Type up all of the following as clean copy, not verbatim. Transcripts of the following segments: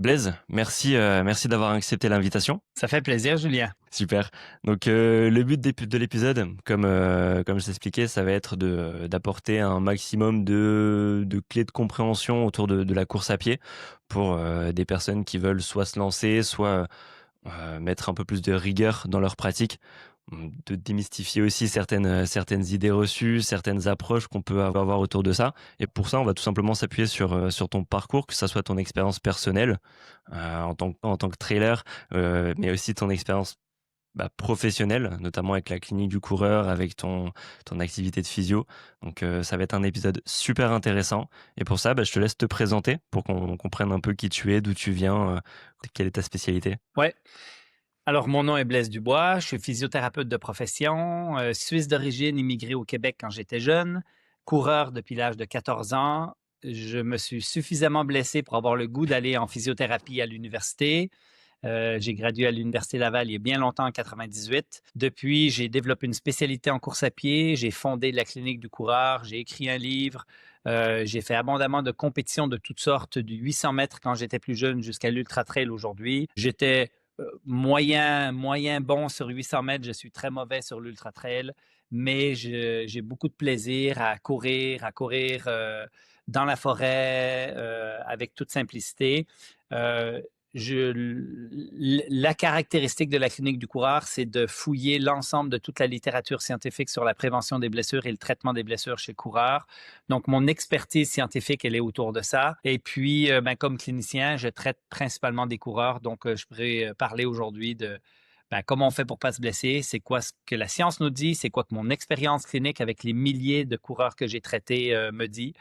Blaise, merci d'avoir accepté l'invitation. Ça fait plaisir, Julien. Super. Donc le but de l'épisode, comme je t'expliquais, ça va être d'apporter un maximum de clés de compréhension autour de la course à pied pour des personnes qui veulent soit se lancer, soit mettre un peu plus de rigueur dans leur pratique, de démystifier aussi certaines idées reçues, certaines approches qu'on peut avoir autour de ça. Et pour ça, on va tout simplement s'appuyer sur ton parcours, que ça soit ton expérience personnelle en tant que trailer, mais aussi ton expérience professionnelle, notamment avec la clinique du coureur, avec ton activité de physio. Donc ça va être un épisode super intéressant. Et pour ça, je te laisse te présenter pour qu'on comprenne un peu qui tu es, d'où tu viens, quelle est ta spécialité. Ouais. Alors, mon nom est Blaise Dubois. Je suis physiothérapeute de profession, suisse d'origine, immigré au Québec quand j'étais jeune, coureur depuis l'âge de 14 ans. Je me suis suffisamment blessé pour avoir le goût d'aller en physiothérapie à l'université. J'ai gradué à l'Université Laval il y a bien longtemps, en 98. Depuis, j'ai développé une spécialité en course à pied. J'ai fondé la clinique du coureur. J'ai écrit un livre. J'ai fait abondamment de compétitions de toutes sortes, du 800 mètres quand j'étais plus jeune jusqu'à l'ultra trail aujourd'hui. J'étais moyen bon sur 800 mètres. Je suis très mauvais sur l'ultra trail, mais j'ai beaucoup de plaisir à courir dans la forêt avec toute simplicité. Euh, la caractéristique de la clinique du coureur, c'est de fouiller l'ensemble de toute la littérature scientifique sur la prévention des blessures et le traitement des blessures chez coureurs. Donc, mon expertise scientifique, elle est autour de ça. Et puis, comme clinicien, je traite principalement des coureurs. Donc, je pourrais parler aujourd'hui de comment on fait pour pas se blesser, c'est quoi ce que la science nous dit, c'est quoi que mon expérience clinique avec les milliers de coureurs que j'ai traités me dit.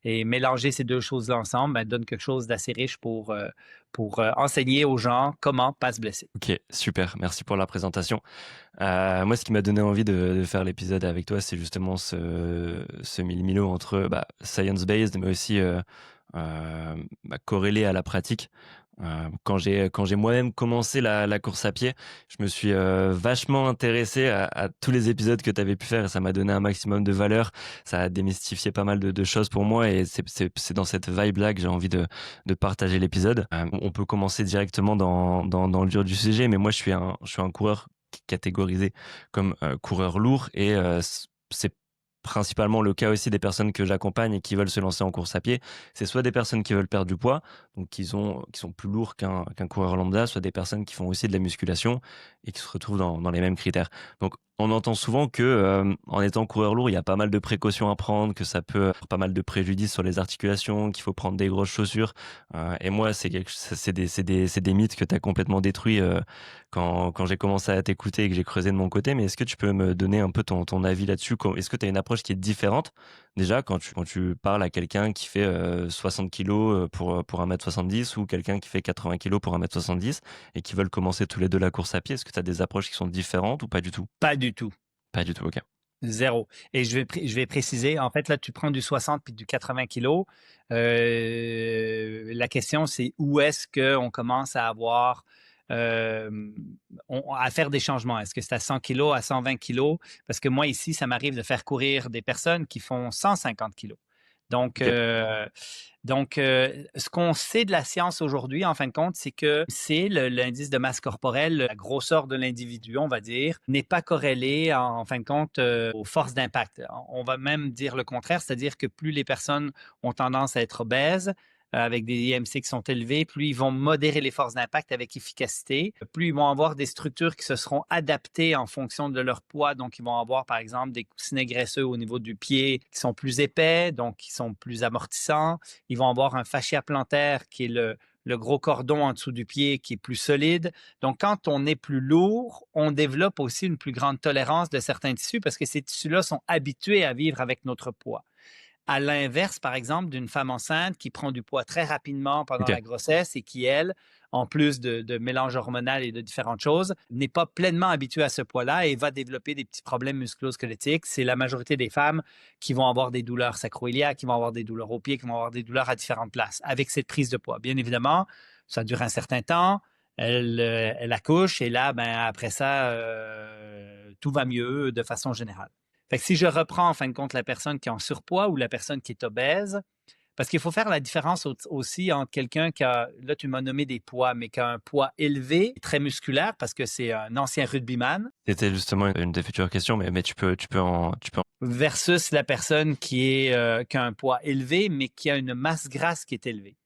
Et mélanger ces deux choses-là ensemble donne quelque chose d'assez riche pour enseigner aux gens comment pas se blesser. Ok, super, merci pour la présentation. Moi, ce qui m'a donné envie de faire l'épisode avec toi, c'est justement ce mille-milo entre science-based, mais aussi corrélé à la pratique. Quand j'ai moi-même commencé la course à pied, je me suis vachement intéressé à tous les épisodes que tu avais pu faire et ça m'a donné un maximum de valeur. Ça a démystifié pas mal de choses pour moi et c'est dans cette vibe-là que j'ai envie de partager l'épisode. On peut commencer directement dans le dur du sujet, mais moi, je suis un coureur catégorisé comme coureur lourd et c'est principalement le cas aussi des personnes que j'accompagne et qui veulent se lancer en course à pied. C'est soit des personnes qui veulent perdre du poids, donc qui sont plus lourds qu'un coureur lambda, soit des personnes qui font aussi de la musculation et qui se retrouvent dans les mêmes critères. Donc on entend souvent que en étant coureur lourd, il y a pas mal de précautions à prendre, que ça peut avoir pas mal de préjudices sur les articulations, qu'il faut prendre des grosses chaussures. Et moi, c'est des mythes que tu as complètement détruits quand j'ai commencé à t'écouter et que j'ai creusé de mon côté. Mais est-ce que tu peux me donner un peu ton avis là-dessus? Est-ce que tu as une approche qui est différente déjà quand tu parles à quelqu'un qui fait 60 kilos pour 1m70 ou quelqu'un qui fait 80 kilos pour 1m70 et qui veulent commencer tous les deux la course à pied? Est-ce que tu as des approches qui sont différentes ou pas du tout? Pas du tout. Pas du tout, ok. Zéro. Et je vais préciser, en fait, là, tu prends du 60 puis du 80 kilos. La question, c'est où est-ce qu'on commence à avoir, euh, à faire des changements? Est-ce que c'est à 100 kilos, à 120 kilos? Parce que moi, ici, ça m'arrive de faire courir des personnes qui font 150 kilos. Donc, Ok. ce qu'on sait de la science aujourd'hui, en fin de compte, c'est que l'indice de masse corporelle, la grosseur de l'individu, on va dire, n'est pas corrélée, en fin de compte, aux forces d'impact. On va même dire le contraire, c'est-à-dire que plus les personnes ont tendance à être obèses, avec des IMC qui sont élevés, plus ils vont modérer les forces d'impact avec efficacité, plus ils vont avoir des structures qui se seront adaptées en fonction de leur poids. Donc, ils vont avoir, par exemple, des coussinets graisseux au niveau du pied qui sont plus épais, donc qui sont plus amortissants. Ils vont avoir un fascia plantaire qui est le gros cordon en dessous du pied qui est plus solide. Donc, quand on est plus lourd, on développe aussi une plus grande tolérance de certains tissus parce que ces tissus-là sont habitués à vivre avec notre poids. À l'inverse, par exemple, d'une femme enceinte qui prend du poids très rapidement pendant Ok. la grossesse et qui, elle, en plus de mélange hormonal et de différentes choses, n'est pas pleinement habituée à ce poids-là et va développer des petits problèmes musculo-squelettiques. C'est la majorité des femmes qui vont avoir des douleurs sacro-iliaques, qui vont avoir des douleurs aux pieds, qui vont avoir des douleurs à différentes places avec cette prise de poids. Bien évidemment, ça dure un certain temps. Elle accouche et là, après ça, tout va mieux de façon générale. Fait que si je reprends en fin de compte la personne qui est en surpoids ou la personne qui est obèse, Parce qu'il faut faire la différence aussi entre quelqu'un qui a, là tu m'as nommé des poids, mais qui a un poids élevé, très musculaire, parce que c'est un ancien rugbyman, C'était justement une des futures questions, mais tu peux versus la personne qui a un poids élevé, mais qui a une masse grasse qui est élevée.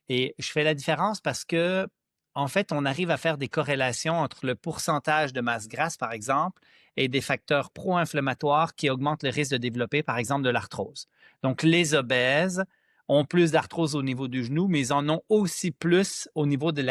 Et je fais la différence parce que, en fait, on arrive à faire des corrélations entre le pourcentage de masse grasse, par exemple, et des facteurs pro-inflammatoires qui augmentent le risque de développer, par exemple, de l'arthrose. Donc, les obèses ont plus d'arthrose au niveau du genou, mais ils en ont aussi plus au niveau de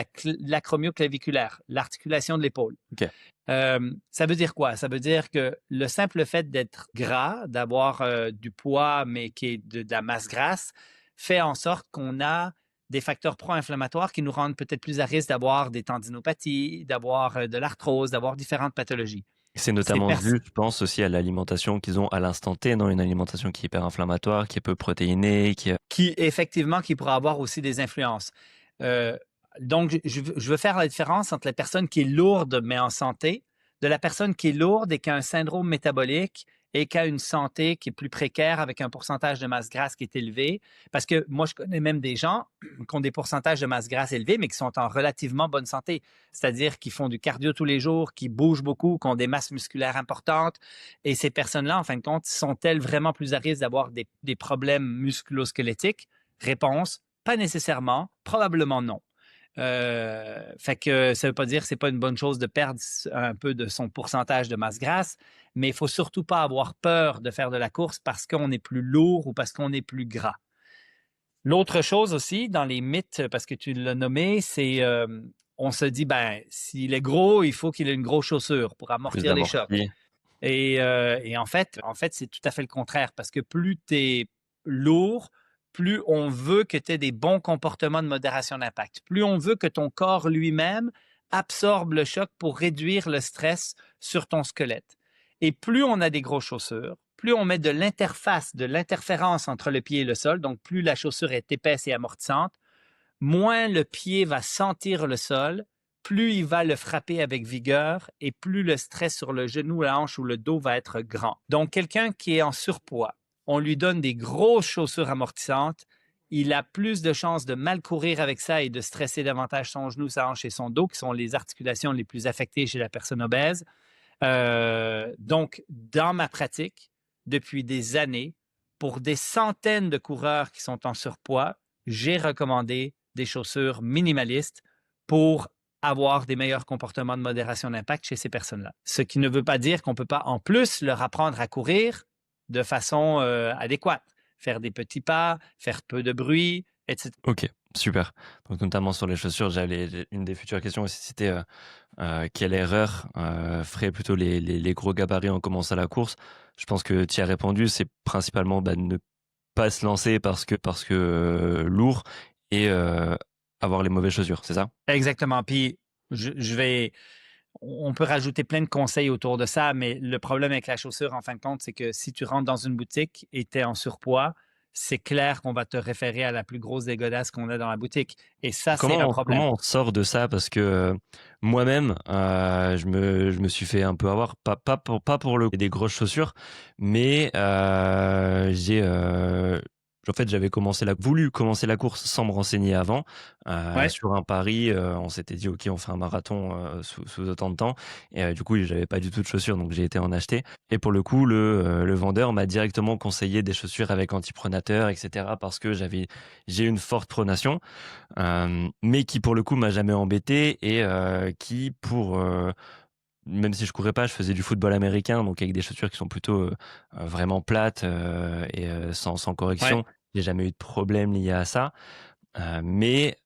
l'acromioclaviculaire, l'articulation de l'épaule. OK. Ça veut dire quoi? Ça veut dire que le simple fait d'être gras, d'avoir du poids, mais qui est de la masse grasse, fait en sorte qu'on a des facteurs pro-inflammatoires qui nous rendent peut-être plus à risque d'avoir des tendinopathies, d'avoir de l'arthrose, d'avoir différentes pathologies. C'est Ces notamment pers- dû, je pense, aussi à l'alimentation qu'ils ont à l'instant T, non? Une alimentation qui est hyper inflammatoire, qui est peu protéinée, qui, effectivement, qui pourra avoir aussi des influences. Euh, donc, je veux faire la différence entre la personne qui est lourde mais en santé, de la personne qui est lourde et qui a un syndrome métabolique et qui a une santé qui est plus précaire avec un pourcentage de masse grasse qui est élevé. Parce que moi, je connais même des gens qui ont des pourcentages de masse grasse élevés, mais qui sont en relativement bonne santé. C'est-à-dire qui font du cardio tous les jours, qui bougent beaucoup, qui ont des masses musculaires importantes. Et ces personnes-là, en fin de compte, sont-elles vraiment plus à risque d'avoir des problèmes musculo-squelettiques? Réponse, pas nécessairement, probablement non. Fait que ça veut pas dire que c'est pas une bonne chose de perdre un peu de son pourcentage de masse grasse, mais il faut surtout pas avoir peur de faire de la course parce qu'on est plus lourd ou parce qu'on est plus gras. L'autre chose aussi dans les mythes, parce que tu l'as nommé, c'est on se dit ben s'il est gros, il faut qu'il ait une grosse chaussure pour plus amortir les chocs. amortie. Et en fait, c'est tout à fait le contraire parce que plus tu es lourd, plus on veut que tu aies des bons comportements de modération d'impact. Plus on veut que ton corps lui-même absorbe le choc pour réduire le stress sur ton squelette. Et plus on a des grosses chaussures, plus on met de l'interface, de l'interférence entre le pied et le sol, donc plus la chaussure est épaisse et amortissante, moins le pied va sentir le sol, plus il va le frapper avec vigueur et plus le stress sur le genou, la hanche ou le dos va être grand. Donc, quelqu'un qui est en surpoids, on lui donne des grosses chaussures amortissantes, il a plus de chances de mal courir avec ça et de stresser davantage son genou, sa hanche et son dos, qui sont les articulations les plus affectées chez la personne obèse. Donc, dans ma pratique, depuis des années, pour des centaines de coureurs qui sont en surpoids, j'ai recommandé des chaussures minimalistes pour avoir des meilleurs comportements de modération d'impact chez ces personnes-là. Ce qui ne veut pas dire qu'on ne peut pas en plus leur apprendre à courir de façon adéquate. Faire des petits pas, faire peu de bruit, etc. OK, super. Donc notamment sur les chaussures, une des futures questions aussi, c'était, quelle erreur, feraient plutôt les gros gabarits en commençant la course? Je pense que tu y as répondu, c'est principalement, bah, ne pas se lancer parce que lourd et avoir les mauvaises chaussures, c'est ça? Exactement. Puis, je vais on peut rajouter plein de conseils autour de ça, mais le problème avec la chaussure, en fin de compte, c'est que si tu rentres dans une boutique et tu es en surpoids, c'est clair qu'on va te référer à la plus grosse des godasses qu'on a dans la boutique. Et ça, c'est un problème. Comment on sort de ça? Parce que, moi-même, je me suis fait un peu avoir, pas pour des grosses chaussures, mais en fait, j'avais voulu commencer la course sans me renseigner avant, Ouais, sur un pari, on s'était dit: «OK, on fait un marathon, sous autant de temps» et du coup, j'avais pas du tout de chaussures, donc j'ai été en acheter et pour le coup, le vendeur m'a directement conseillé des chaussures avec antipronateur et cetera parce que j'ai une forte pronation. Mais qui pour le coup m'a jamais embêté et même si je courais pas, je faisais du football américain, donc avec des chaussures qui sont plutôt, vraiment plates, et sans ouais. correction. J'ai jamais eu de problème lié à ça, mais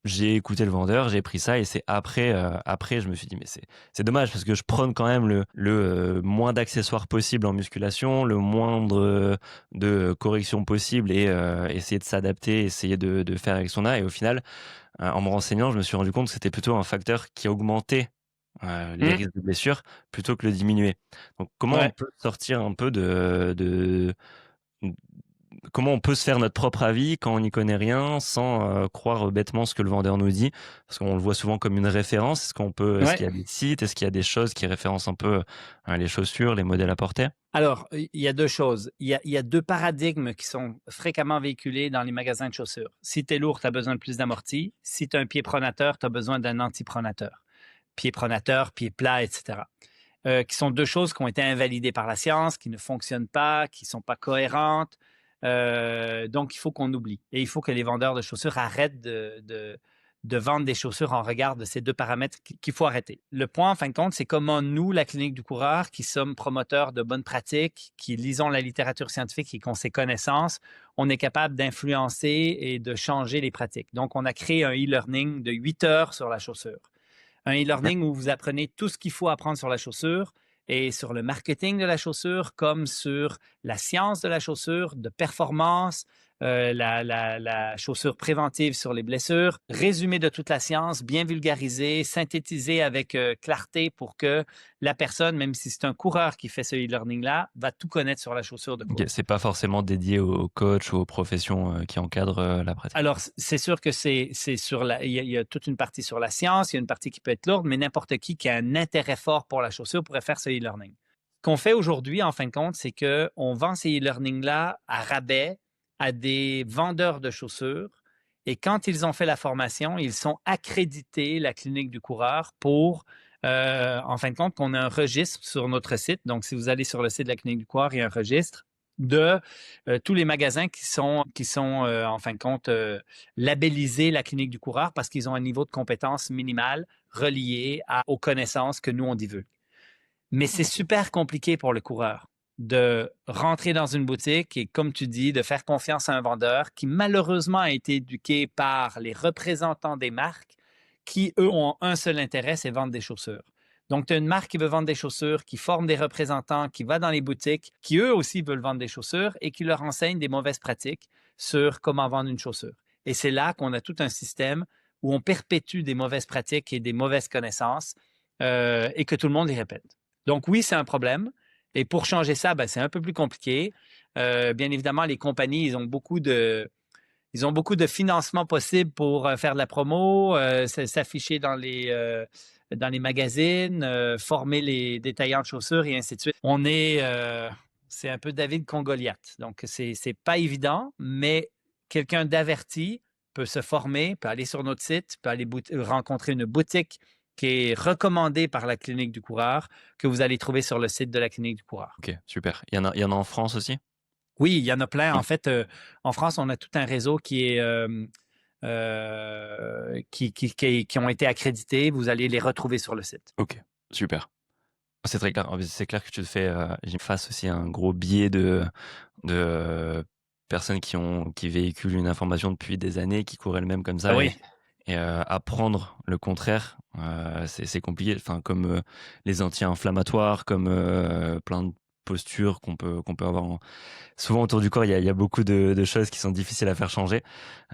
j'ai écouté le vendeur, j'ai pris ça et c'est après je me suis dit: «Mais c'est dommage parce que je prône quand même moins d'accessoires possible en musculation, le moindre, de corrections possible et essayer de s'adapter, essayer de faire avec son art» et au final, en me renseignant, je me suis rendu compte que c'était plutôt un facteur qui augmentait, les Mmh, risques de blessures plutôt que le diminuer. Donc comment on ouais. peut sortir un peu comment on peut se faire notre propre avis quand on n'y connaît rien sans croire bêtement ce que le vendeur nous dit? Parce qu'on le voit souvent comme une référence. Est-ce Ouais. qu'il y a des sites? Est-ce qu'il y a des choses qui référencent un peu les chaussures, les modèles à porter? Alors, il y a 2 choses. Il y a 2 paradigmes qui sont fréquemment véhiculés dans les magasins de chaussures. Si tu es lourd, tu as besoin de plus d'amorti. Si tu as un pied pronateur, tu as besoin d'un anti-pronateur. Pied pronateur, pied plat, etc. Qui sont 2 choses qui ont été invalidées par la science, qui ne fonctionnent pas, qui ne sont pas cohérentes. Donc, il faut qu'on oublie. Et il faut que les vendeurs de chaussures arrêtent de vendre des chaussures en regard de ces 2 paramètres qu'il faut arrêter. Le point, en fin de compte, c'est comment nous, la Clinique du coureur, qui sommes promoteurs de bonnes pratiques, qui lisons la littérature scientifique et qui ont ces connaissances, on est capable d'influencer et de changer les pratiques. Donc, on a créé un e-learning de 8 heures sur la chaussure. Un OK. e-learning où vous apprenez tout ce qu'il faut apprendre sur la chaussure et sur le marketing de la chaussure, comme sur la science de la chaussure, de performance, la chaussure préventive sur les blessures, résumé de toute la science, bien vulgarisé, synthétisé avec clarté pour que la personne, même si c'est un coureur qui fait ce e-learning-là, va tout connaître sur la chaussure de OK, course. c'est pas forcément dédié aux coachs ou aux professions qui encadrent la pratique. Alors, c'est sûr que c'est sur la. Il y a toute une partie sur la science, il y a une partie qui peut être lourde, mais n'importe qui a un intérêt fort pour la chaussure pourrait faire ce e-learning. Ce qu'on fait aujourd'hui, en fin de compte, c'est qu'on vend ces e-learnings-là à rabais à des vendeurs de chaussures. Et quand ils ont fait la formation, ils sont accrédités, la clinique du coureur, pour, en fin de compte, qu'on ait un registre sur notre site. Donc, si vous allez sur le site de la clinique du coureur, il y a un registre de tous les magasins qui sont en fin de compte, labellisés la clinique du coureur parce qu'ils ont un niveau de compétence minimal relié aux connaissances que nous, on divulgue. Mais c'est super compliqué pour le coureur de rentrer dans une boutique et, comme tu dis, de faire confiance à un vendeur qui, malheureusement, a été éduqué par les représentants des marques qui, eux, ont un seul intérêt, c'est vendre des chaussures. Donc, tu as une marque qui veut vendre des chaussures, qui forme des représentants, qui va dans les boutiques, qui eux aussi veulent vendre des chaussures et qui leur enseigne des mauvaises pratiques sur comment vendre une chaussure. Et c'est là qu'on a tout un système où on perpétue des mauvaises pratiques et des mauvaises connaissances et que tout le monde les répète. Donc oui, c'est un problème. Et pour changer ça, ben, c'est un peu plus compliqué. Bien évidemment, les compagnies, ils ont beaucoup de financement possible pour faire de la promo, s'afficher dans les magazines, former les détaillants de chaussures et ainsi de suite. C'est un peu David contre Goliath. Donc, c'est pas évident, mais quelqu'un d'averti peut se former, peut aller sur notre site, peut aller rencontrer une boutique qui est recommandée par la Clinique du coureur, que vous allez trouver sur le site de la Clinique du coureur. OK, super. Il y en a en France aussi? Oui, il y en a plein. Ouais. En fait, en France, on a tout un réseau qui ont été accrédités. Vous allez les retrouver sur le site. OK, super. C'est très clair. C'est clair que tu te fais, j'ai face aussi à un gros biais de personnes qui véhiculent une information depuis des années, qui courent elles-mêmes comme Ah ça oui, et apprendre le contraire, c'est compliqué. Enfin, comme, les anti-inflammatoires, comme, plein de postures qu'on peut avoir souvent autour du corps, il y a beaucoup de choses qui sont difficiles à faire changer.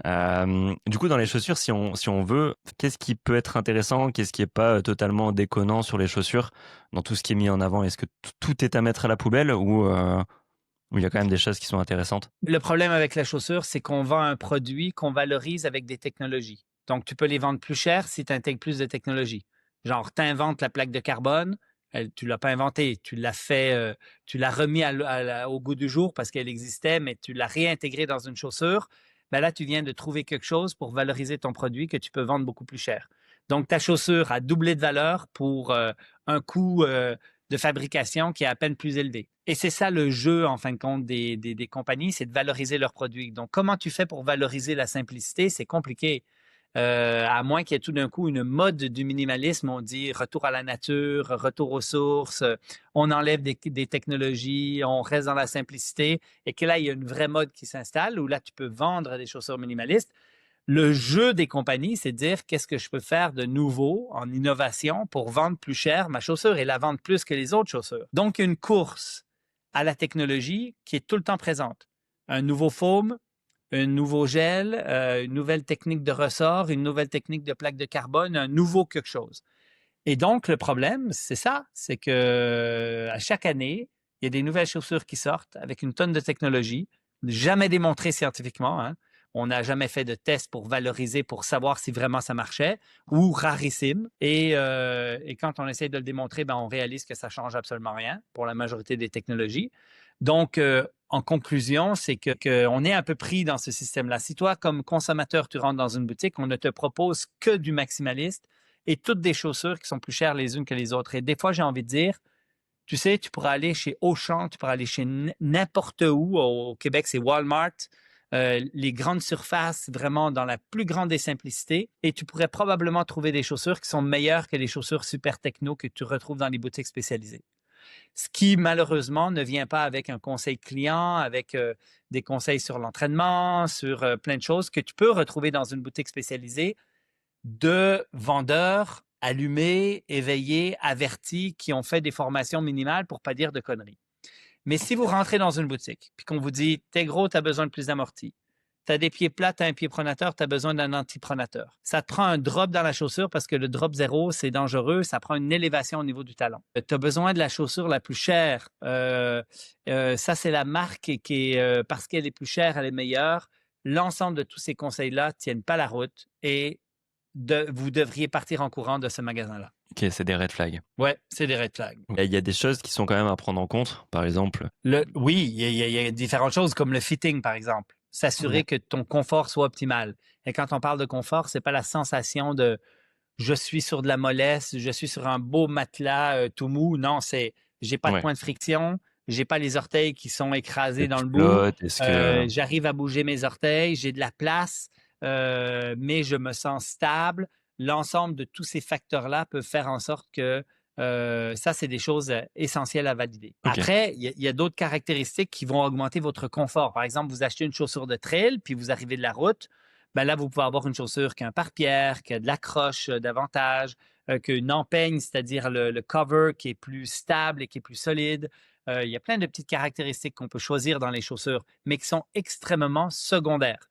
Du coup, dans les chaussures, si on veut, qu'est-ce qui peut être intéressant? Qu'est-ce qui est pas, totalement déconnant sur les chaussures, dans tout ce qui est mis en avant? Est-ce que tout est à mettre à la poubelle ou il y a quand même des choses qui sont intéressantes? le problème avec la chaussure, c'est qu'on vend un produit qu'on valorise avec des technologies. Donc, tu peux les vendre plus cher si tu intègres plus de technologies. Genre, tu inventes la plaque de carbone, tu ne l'as pas inventée, tu l'as fait, tu l'as remis au goût du jour parce qu'elle existait, mais tu l'as réintégrée dans une chaussure. Ben là, tu viens de trouver quelque chose pour valoriser ton produit que tu peux vendre beaucoup plus cher. Donc, ta chaussure a doublé de valeur pour un coût de fabrication qui est à peine plus élevé. Et c'est ça le jeu, en fin de compte, des compagnies, c'est de valoriser leurs produits. Donc, comment tu fais pour valoriser la simplicité? C'est compliqué. À moins qu'il y ait tout d'un coup une mode du minimalisme, on dit retour à la nature, retour aux sources, on enlève des technologies, on reste dans la simplicité, et que là, il y a une vraie mode qui s'installe où là, tu peux vendre des chaussures minimalistes. Le jeu des compagnies, c'est de dire qu'est-ce que je peux faire de nouveau en innovation pour vendre plus cher ma chaussure et la vendre plus que les autres chaussures. Donc, une course à la technologie qui est tout le temps présente. Un nouveau foam, un nouveau gel, une nouvelle technique de ressort, une nouvelle technique de plaque de carbone, un nouveau quelque chose. Et donc, le problème, c'est ça, c'est que à chaque année, il y a des nouvelles chaussures qui sortent avec une tonne de technologie jamais démontré scientifiquement, hein. On n'a jamais fait de test pour valoriser, pour savoir si vraiment ça marchait, ou rarissime. Et quand on essaie de le démontrer, ben, on réalise que ça change absolument rien pour la majorité des technologies. Donc, en conclusion, c'est qu'on est un peu pris dans ce système-là. Si toi, comme consommateur, tu rentres dans une boutique, on ne te propose que du maximaliste et toutes des chaussures qui sont plus chères les unes que les autres. Et des fois, j'ai envie de dire, tu sais, tu pourras aller chez Auchan, tu pourras aller chez n'importe où. Au Québec, c'est Walmart. Les grandes surfaces, vraiment dans la plus grande des simplicités. Et tu pourrais probablement trouver des chaussures qui sont meilleures que les chaussures super techno que tu retrouves dans les boutiques spécialisées. Ce qui, malheureusement, ne vient pas avec un conseil client, avec des conseils sur l'entraînement, sur plein de choses que tu peux retrouver dans une boutique spécialisée de vendeurs allumés, éveillés, avertis, qui ont fait des formations minimales pour pas dire de conneries. Mais si vous rentrez dans une boutique puis qu'on vous dit « T'es gros, tu as besoin de plus d'amorti. Tu as des pieds plats, tu as un pied pronateur, tu as besoin d'un antipronateur. » Ça te prend un drop dans la chaussure parce que le drop zéro, c'est dangereux. Ça prend une élévation au niveau du talon. Tu as besoin de la chaussure la plus chère. Ça, c'est la marque qui est, parce qu'elle est plus chère, elle est meilleure. L'ensemble de tous ces conseils-là ne tiennent pas la route et vous devriez partir en courant de ce magasin-là. Ok, c'est des red flags. Ouais, c'est des red flags. Il y a des choses qui sont quand même à prendre en compte, par exemple. Oui, il y a différentes choses comme le fitting, par exemple. S'assurer que ton confort soit optimal. Et quand on parle de confort, c'est pas la sensation de je suis sur de la mollesse, je suis sur un beau matelas tout mou. Non, c'est j'ai pas de point de friction, j'ai pas les orteils qui sont écrasés dans le bout. J'arrive à bouger mes orteils, j'ai de la place, mais je me sens stable. L'ensemble de tous ces facteurs-là peuvent faire en sorte que ça, c'est des choses essentielles à valider. Ok. Après, il y a d'autres caractéristiques qui vont augmenter votre confort. Par exemple, vous achetez une chaussure de trail, puis vous arrivez de la route. Ben là, vous pouvez avoir une chaussure qui a un pare-pierre, qui a de l'accroche davantage, qu'une empeigne, c'est-à-dire le cover qui est plus stable et qui est plus solide. Il y a plein de petites caractéristiques qu'on peut choisir dans les chaussures, mais qui sont extrêmement secondaires.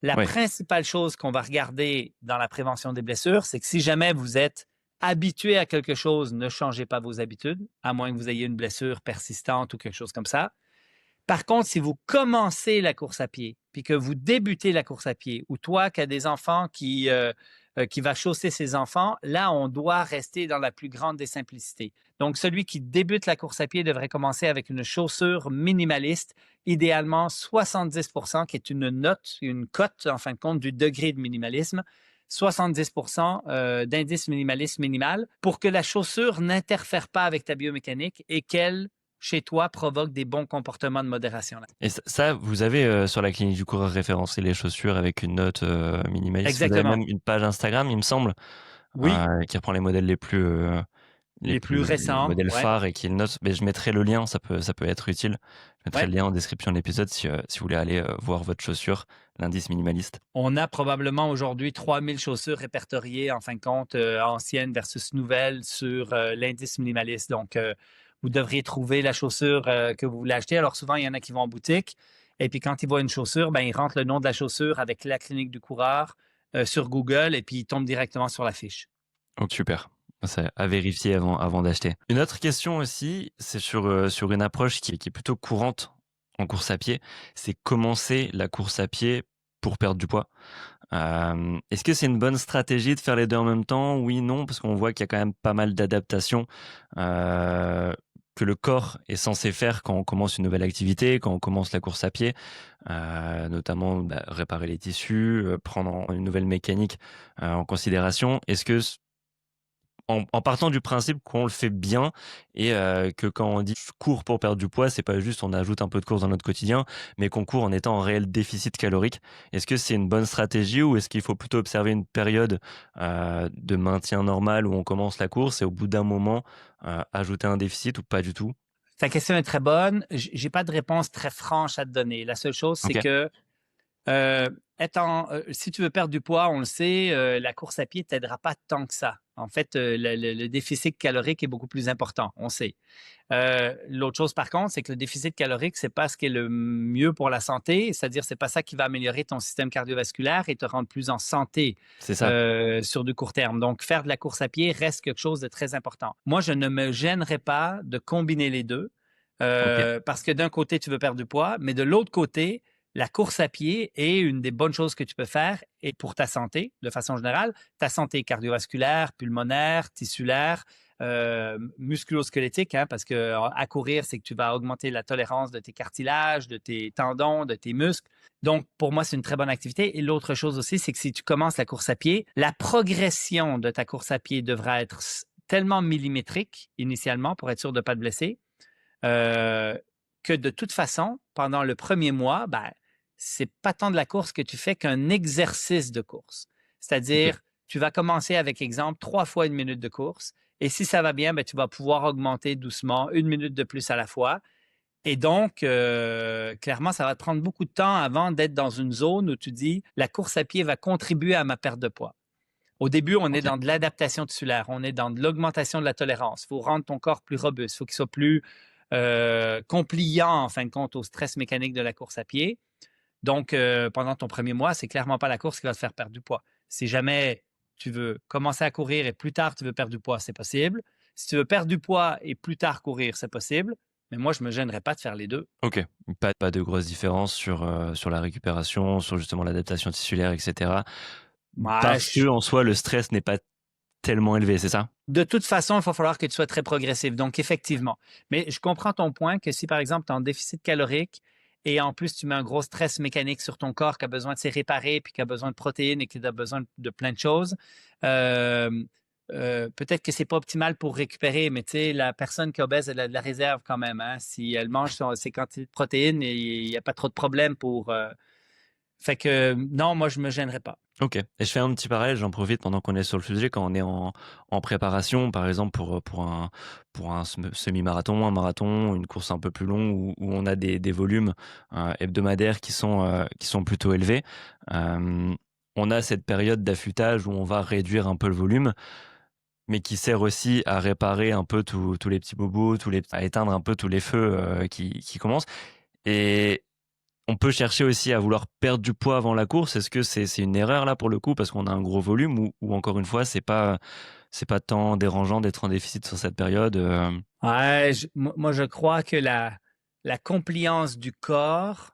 La principale chose qu'on va regarder dans la prévention des blessures, c'est que si jamais vous êtes habitué à quelque chose, ne changez pas vos habitudes, à moins que vous ayez une blessure persistante ou quelque chose comme ça. Par contre, si vous commencez la course à pied, puis que vous débutez la course à pied, ou toi qui as des enfants qui va chausser ses enfants, là, on doit rester dans la plus grande des simplicités. Donc, celui qui débute la course à pied devrait commencer avec une chaussure minimaliste, idéalement 70%, qui est une note, une cote, en fin de compte, du degré de minimalisme. 70% d'indice minimaliste minimal pour que la chaussure n'interfère pas avec ta biomécanique et qu'elle, chez toi, provoque des bons comportements de modération. Et ça, vous avez sur la clinique du coureur référencé les chaussures avec une note minimaliste. Exactement. Vous avez même une page Instagram, il me semble, qui reprend les modèles les plus récents, les modèles phares et qui le note. Mais je mettrai le lien, ça peut être utile. Je mettrai le lien en description de l'épisode si vous voulez aller voir votre chaussure, l'indice minimaliste. On a probablement aujourd'hui 3000 chaussures répertoriées, en fin de compte, anciennes versus nouvelles sur l'indice minimaliste. Donc, vous devriez trouver la chaussure que vous voulez acheter. Alors, souvent, il y en a qui vont en boutique. Et puis, quand ils voient une chaussure, ben, ils rentrent le nom de la chaussure avec la clinique du coureur sur Google et puis ils tombent directement sur la fiche. Donc, super. C'est à vérifier avant d'acheter. Une autre question aussi, c'est sur une approche qui est plutôt courante en course à pied, c'est commencer la course à pied pour perdre du poids. Est-ce que c'est une bonne stratégie de faire les deux en même temps? Oui, non, parce qu'on voit qu'il y a quand même pas mal d'adaptations que le corps est censé faire quand on commence une nouvelle activité, quand on commence la course à pied, notamment réparer les tissus, prendre une nouvelle mécanique en considération. Est-ce que en partant du principe qu'on le fait bien et que quand on dit « cours pour perdre du poids », c'est pas juste on ajoute un peu de course dans notre quotidien, mais qu'on court en étant en réel déficit calorique. Est-ce que c'est une bonne stratégie ou est-ce qu'il faut plutôt observer une période de maintien normal où on commence la course et au bout d'un moment ajouter un déficit ou pas du tout? Ta question est très bonne. J'ai pas de réponse très franche à te donner. La seule chose, c'est que si tu veux perdre du poids, on le sait, la course à pied ne t'aidera pas tant que ça. En fait, le déficit calorique est beaucoup plus important, on sait. L'autre chose, par contre, c'est que le déficit calorique, c'est pas ce qui est le mieux pour la santé, c'est-à-dire c'est pas ça qui va améliorer ton système cardiovasculaire et te rendre plus en santé sur du court terme. Donc, faire de la course à pied reste quelque chose de très important. Moi, je ne me gênerais pas de combiner les deux. OK. Parce que d'un côté, tu veux perdre du poids, mais de l'autre côté, la course à pied est une des bonnes choses que tu peux faire et pour ta santé, de façon générale, ta santé cardiovasculaire, pulmonaire, tissulaire, musculo-squelettique, hein, parce que à courir, c'est que tu vas augmenter la tolérance de tes cartilages, de tes tendons, de tes muscles. Donc, pour moi, c'est une très bonne activité. Et l'autre chose aussi, c'est que si tu commences la course à pied, la progression de ta course à pied devra être tellement millimétrique initialement pour être sûr de ne pas te blesser, euh, que de toute façon, pendant le premier mois, ben, c'est pas tant de la course que tu fais qu'un exercice de course. OK. C'est-à-dire, tu vas commencer avec, exemple, 3 fois 1 minute de course. Et si ça va bien, ben, tu vas pouvoir augmenter doucement 1 minute de plus à la fois. Et donc, clairement, ça va te prendre beaucoup de temps avant d'être dans une zone où tu dis, la course à pied va contribuer à ma perte de poids. Au début, on est OK. dans de l'adaptation tissulaire, on est dans de l'augmentation de la tolérance. Il faut rendre ton corps plus robuste, il faut qu'il soit plus compliant, en fin de compte, au stress mécanique de la course à pied. Donc, pendant ton premier mois, c'est clairement pas la course qui va te faire perdre du poids. Si jamais tu veux commencer à courir et plus tard tu veux perdre du poids, c'est possible. Si tu veux perdre du poids et plus tard courir, c'est possible. Mais moi, je me gênerais pas de faire les deux. OK. Pas de grosses différences sur la récupération, sur justement l'adaptation tissulaire et cetera. Ouais, Parce qu'en soi, le stress n'est pas tellement élevé, c'est ça? de toute façon, il va falloir que tu sois très progressif. Donc, effectivement. Mais je comprends ton point que si, par exemple, tu es en déficit calorique et en plus, tu mets un gros stress mécanique sur ton corps qui a besoin de se réparer, puis qui a besoin de protéines et qui a besoin de plein de choses, euh, peut-être que c'est pas optimal pour récupérer, mais tu sais, la personne qui est obèse, elle a de la réserve quand même. Hein. Si elle mange ses quantités de protéines, il n'y a pas trop de problème pour. Fait que non, moi, je me gênerais pas. OK, et je fais un petit parallèle, j'en profite pendant qu'on est sur le sujet, quand on est en préparation, par exemple pour un semi-marathon, un marathon, une course un peu plus longue où on a des volumes, hebdomadaires qui sont plutôt élevés. Hem, on a cette période d'affûtage où on va réduire un peu le volume, mais qui sert aussi à réparer un peu tous les petits bobos, à éteindre un peu tous les feux, qui commencent, et on peut chercher aussi à vouloir perdre du poids avant la course. Est-ce que c'est une erreur là pour le coup parce qu'on a un gros volume, ou encore une fois c'est pas tant dérangeant d'être en déficit sur cette période? Ouais, moi, je crois que la compliance du corps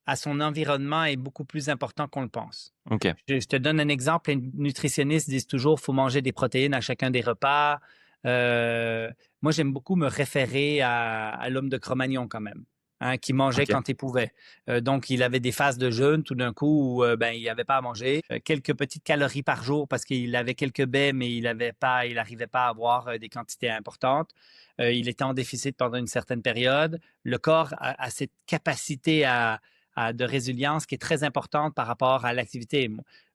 à son environnement est beaucoup plus important qu'on le pense. OK. Je te donne un exemple. Les nutritionnistes disent toujours qu'il faut manger des protéines à chacun des repas. Euh, Moi, j'aime beaucoup me référer à l'homme de Cro-Magnon quand même, hein, qui mangeait OK. quand il pouvait. Donc, il avait des phases de jeûne tout d'un coup où ben, il n'avait pas à manger. Quelques petites calories par jour parce qu'il avait quelques baies, mais il n'arrivait pas à avoir des quantités importantes. Il était en déficit pendant une certaine période. Le corps a cette capacité de résilience qui est très importante par rapport à l'activité.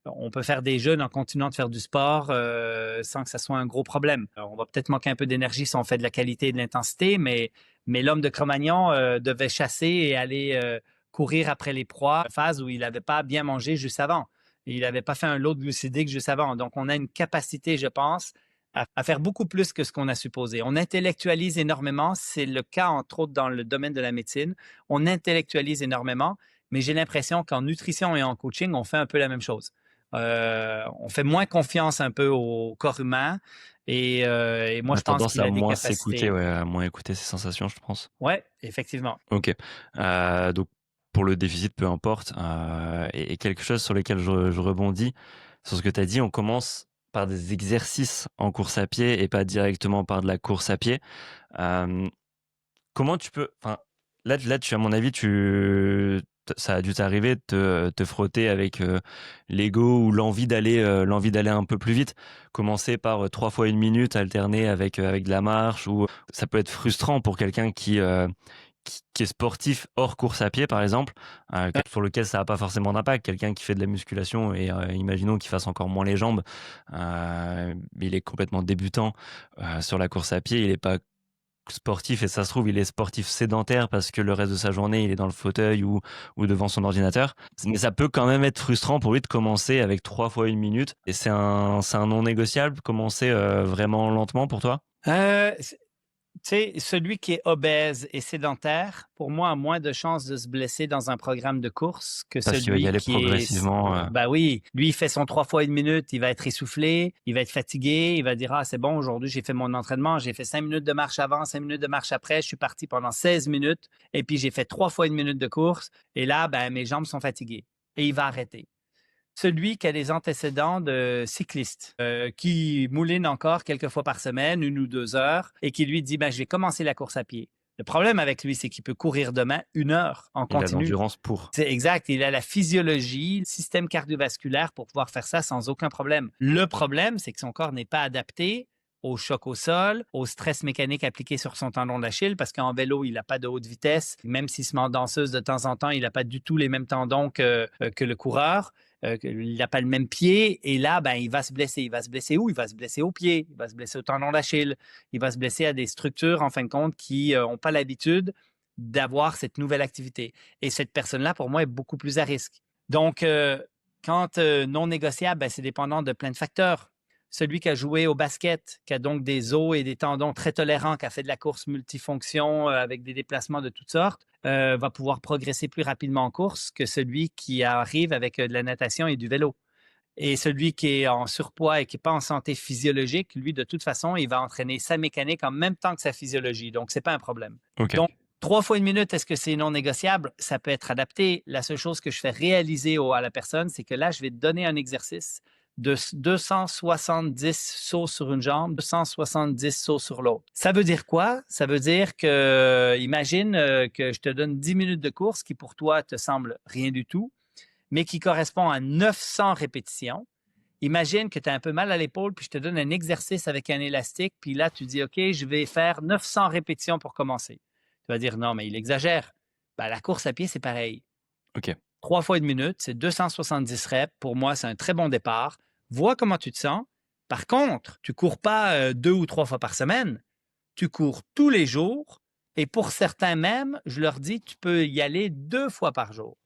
On peut faire des jeûnes en continuant de faire du sport sans que ça soit un gros problème. Alors, on va peut-être manquer un peu d'énergie si on fait de la qualité et de l'intensité, mais l'homme de Cro-Magnon devait chasser et aller courir après les proies, phase où il n'avait pas bien mangé juste avant. Il n'avait pas fait un load glucidique juste avant. Donc, on a une capacité, je pense, à faire beaucoup plus que ce qu'on a supposé. On intellectualise énormément. C'est le cas, entre autres, dans le domaine de la médecine. On intellectualise énormément, mais j'ai l'impression qu'en nutrition et en coaching, on fait un peu la même chose. On fait moins confiance un peu au corps humain et On moi, a je pense tendance qu'il à a des moins s'écouter, capacités. ouais, à moins écouter ses sensations, je pense. Oui, effectivement. OK. Donc pour le déficit, peu importe, et quelque chose sur lequel je rebondis, sur ce que tu as dit, on commence par des exercices en course à pied et pas directement par de la course à pied. Hem Comment tu peux, enfin, là, à mon avis, ça a dû t'arriver de te frotter avec, l'ego ou l'envie d'aller un peu plus vite. Commencer par, 3 fois 1 minute, alterner avec de la marche, ou ça peut être frustrant pour quelqu'un qui est sportif hors course à pied, par exemple, sur lequel ça a pas forcément d'impact. Quelqu'un qui fait de la musculation et imaginons qu'il fasse encore moins les jambes, mais il est complètement débutant, sur la course à pied, il est pas sportif, et ça se trouve, il est sportif sédentaire parce que le reste de sa journée, il est dans le fauteuil ou devant son ordinateur. Mais ça peut quand même être frustrant pour lui de commencer avec 3 fois 1 minute, et c'est un non négociable, commencer vraiment lentement pour toi? Euh, Tu sais, celui qui est obèse et sédentaire, pour moi, a moins de chances de se blesser dans un programme de course que Parce qu'il va y celui aller qui est... progressivement. Ben oui, lui, il fait son 3 fois 1 minute, il va être essoufflé, il va être fatigué, il va dire, ah, c'est bon, aujourd'hui, j'ai fait mon entraînement, j'ai fait 5 minutes de marche avant, 5 minutes de marche après, je suis parti pendant 16 minutes, et puis j'ai fait 3 fois 1 minute de course, et là, ben, mes jambes sont fatiguées. Et il va arrêter. Celui qui a des antécédents de cycliste, qui mouline encore quelques fois par semaine, 1 ou 2 heures, et qui lui dit, ben, je vais commencer la course à pied. Le problème avec lui, c'est qu'il peut courir demain 1 heure en Il a continu. l'endurance pour. C'est exact. Il a la physiologie, le système cardiovasculaire pour pouvoir faire ça sans aucun problème. Le problème, c'est que son corps n'est pas adapté au choc au sol, au stress mécanique appliqué sur son tendon d'Achille, parce qu'en vélo, il n'a pas de haute vitesse. Même s'il se met en danseuse de temps en temps, il n'a pas du tout les mêmes tendons que le coureur. Il n'a pas le même pied. Et là, ben, il va se blesser. Il va se blesser où? Il va se blesser au pied. Il va se blesser au tendon d'Achille. Il va se blesser à des structures, en fin de compte, qui n'ont pas l'habitude d'avoir cette nouvelle activité. Et cette personne-là, pour moi, est beaucoup plus à risque. Donc, quand non négociable, ben, c'est dépendant de plein de facteurs. Celui qui a joué au basket, qui a donc des os et des tendons très tolérants, qui a fait de la course multifonction avec des déplacements de toutes sortes, va pouvoir progresser plus rapidement en course que celui qui arrive avec de la natation et du vélo. Et celui qui est en surpoids et qui n'est pas en santé physiologique, lui, de toute façon, il va entraîner sa mécanique en même temps que sa physiologie. Donc, ce n'est pas un problème. Ok. Donc, 3 fois 1 minute, est-ce que c'est non négociable? Ça peut être adapté. La seule chose que je fais réaliser à la personne, c'est que là, je vais te donner un exercice de 270 sauts sur une jambe, 270 sauts sur l'autre. Ça veut dire quoi? Ça veut dire que, imagine que je te donne 10 minutes de course qui pour toi te semble rien du tout, mais qui correspond à 900 répétitions. Imagine que tu as un peu mal à l'épaule, puis je te donne un exercice avec un élastique, puis là, tu dis, OK, je vais faire 900 répétitions pour commencer. Tu vas dire, non, mais il exagère. Ben, la course à pied, c'est pareil. Ok. 3 fois 1 minute, c'est 270 reps. Pour moi, c'est un très bon départ. Vois comment tu te sens. Par contre, tu cours pas 2 ou 3 fois par semaine. Tu cours tous les jours. Et pour certains même, je leur dis, tu peux y aller 2 fois par jour. Ok.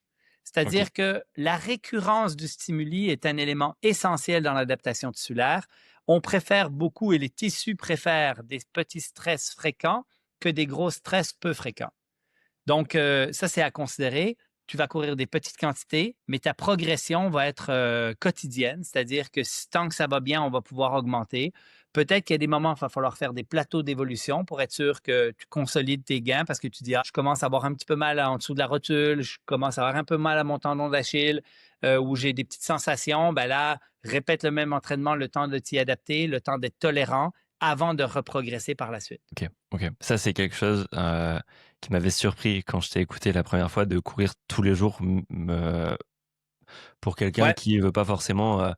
C'est-à-dire que la récurrence du stimuli est un élément essentiel dans l'adaptation tissulaire. On préfère beaucoup et les tissus préfèrent des petits stress fréquents que des gros stress peu fréquents. Donc, ça, c'est à considérer. Tu vas courir des petites quantités, mais ta progression va être quotidienne, c'est-à-dire que tant que ça va bien, on va pouvoir augmenter. Peut-être qu'il y a des moments où il va falloir faire des plateaux d'évolution pour être sûr que tu consolides tes gains parce que tu dis, ah, je commence à avoir un petit peu mal en dessous de la rotule, je commence à avoir un peu mal à mon tendon d'Achille, ou j'ai des petites sensations. Ben là, répète le même entraînement, le temps de t'y adapter, le temps d'être tolérant avant de reprogresser par la suite. Ok. Ok. Ça, c'est quelque chose qui m'avait surpris quand je t'ai écouté la première fois de courir tous les jours pour quelqu'un Ouais. qui veut pas forcément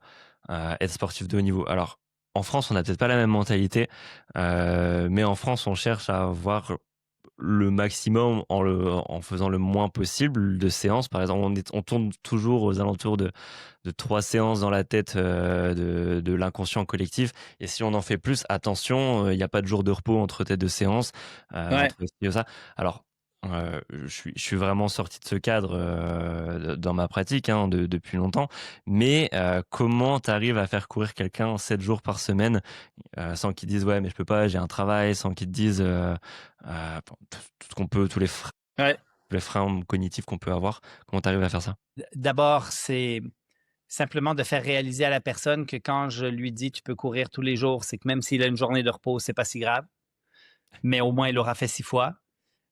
être sportif de haut niveau. Alors, en France, on n'a peut-être pas la même mentalité, mais en France, on cherche à avoir le maximum en faisant le moins possible de séances. Par exemple, on tourne toujours aux alentours de 3 séances dans la tête de l'inconscient collectif. Et si on en fait plus, attention, il n'y a pas de jour de repos entre tes deux séances, Ouais. entre ci et ça. Alors, je suis vraiment sorti de ce cadre dans ma pratique hein, depuis longtemps. Mais comment tu arrives à faire courir quelqu'un 7 jours par semaine sans qu'ils disent ouais mais je peux pas, j'ai un travail, sans qu'ils te disent tout ce qu'on peut, Ouais. tous les freins cognitifs qu'on peut avoir. Comment tu arrives à faire ça? D'abord, c'est simplement de faire réaliser à la personne que quand je lui dis tu peux courir tous les jours, c'est que même s'il a une journée de repos, c'est pas si grave, mais au moins il l'aura fait 6 fois.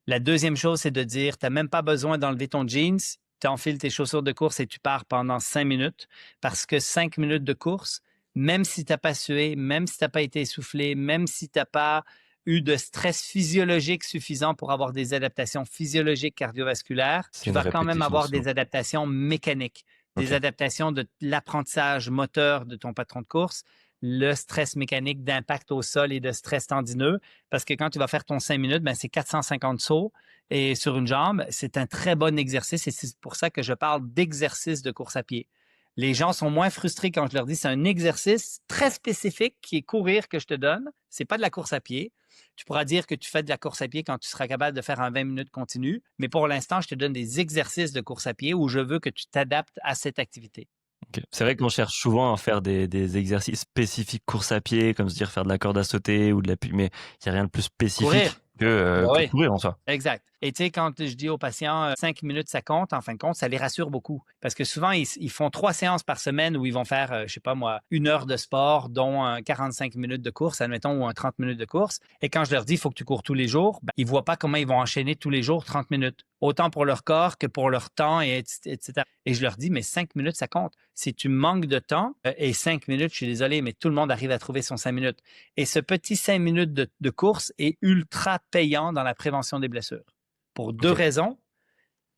La deuxième chose, c'est de dire tu n'as même pas besoin d'enlever ton jeans, tu enfiles tes chaussures de course et tu pars pendant 5 minutes parce que 5 minutes de course, même si tu n'as pas sué, même si tu n'as pas été essoufflé, même si tu n'as pas eu de stress physiologique suffisant pour avoir des adaptations physiologiques cardiovasculaires, C'est tu une vas quand même répétition avoir sous. des adaptations mécaniques, des Ok. adaptations de l'apprentissage moteur de ton patron de course, le stress mécanique d'impact au sol et de stress tendineux, parce que quand tu vas faire ton 5 minutes, ben, c'est 450 sauts et sur une jambe, c'est un très bon exercice et c'est pour ça que je parle d'exercice de course à pied. Les gens sont moins frustrés quand je leur dis c'est un exercice très spécifique qui est courir que je te donne. C'est pas de la course à pied. Tu pourras dire que tu fais de la course à pied quand tu seras capable de faire un 20 minutes continu, mais pour l'instant, je te donne des exercices de course à pied où je veux que tu t'adaptes à cette activité. OK. C'est vrai qu'on cherche souvent à faire des exercices spécifiques course à pied, comme se dire faire de la corde à sauter ou de l'appui, mais il y a rien de plus Courir, spécifique bah que oui. courir en soi. Exact. Et tu sais, quand je dis aux patients, 5 minutes, ça compte, en fin de compte, ça les rassure beaucoup. Parce que souvent, ils font 3 séances par semaine où ils vont faire, je sais pas moi, 1 heure de sport, dont 45 minutes de course, admettons, ou un 30 minutes de course. Et quand je leur dis, il faut que tu cours tous les jours, ben, ils voient pas comment ils vont enchaîner tous les jours 30 minutes. Autant pour leur corps que pour leur temps, etc. Et je leur dis, mais 5 minutes, ça compte. Si tu manques de temps, et 5 minutes, je suis désolé, mais tout le monde arrive à trouver son 5 minutes. Et ce petit 5 minutes de course est ultra payant dans la prévention des blessures. Pour 2 OK. raisons.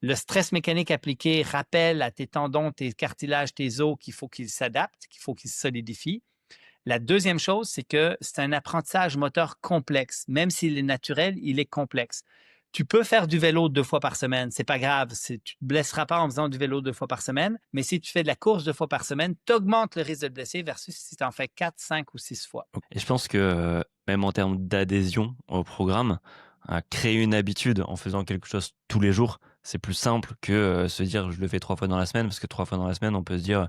Le stress mécanique appliqué rappelle à tes tendons, tes cartilages, tes os qu'il faut qu'ils s'adaptent, qu'il faut qu'ils se solidifient. La deuxième chose, c'est que c'est un apprentissage moteur complexe. Même s'il est naturel, il est complexe. Tu peux faire du vélo 2 fois par semaine, c'est pas grave. Tu ne te blesseras pas en faisant du vélo 2 fois par semaine. Mais si tu fais de la course 2 fois par semaine, tu augmentes le risque de te blesser versus si tu en fais 4, 5 ou 6 fois. Et je pense que, même en termes d'adhésion au programme, créer une habitude en faisant quelque chose tous les jours, c'est plus simple que, se dire: «Je le fais 3 fois dans la semaine», parce que 3 fois dans la semaine, on peut se dire: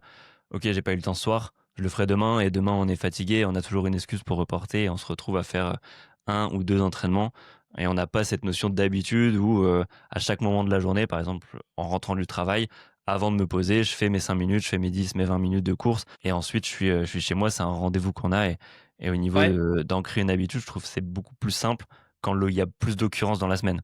«OK, j'ai pas eu le temps ce soir, je le ferai demain», et demain on est fatigué, on a toujours une excuse pour reporter et on se retrouve à faire, 1 ou 2 entraînements et on n'a pas cette notion d'habitude où, à chaque moment de la journée, par exemple, en rentrant du travail, avant de me poser, je fais mes 5 minutes, je fais mes 10, mes 20 minutes de course et ensuite je suis chez moi, c'est un rendez-vous qu'on a et au niveau Ouais, d'ancrer une habitude, je trouve que c'est beaucoup plus simple quand il y a plus d'occurrences dans la semaine.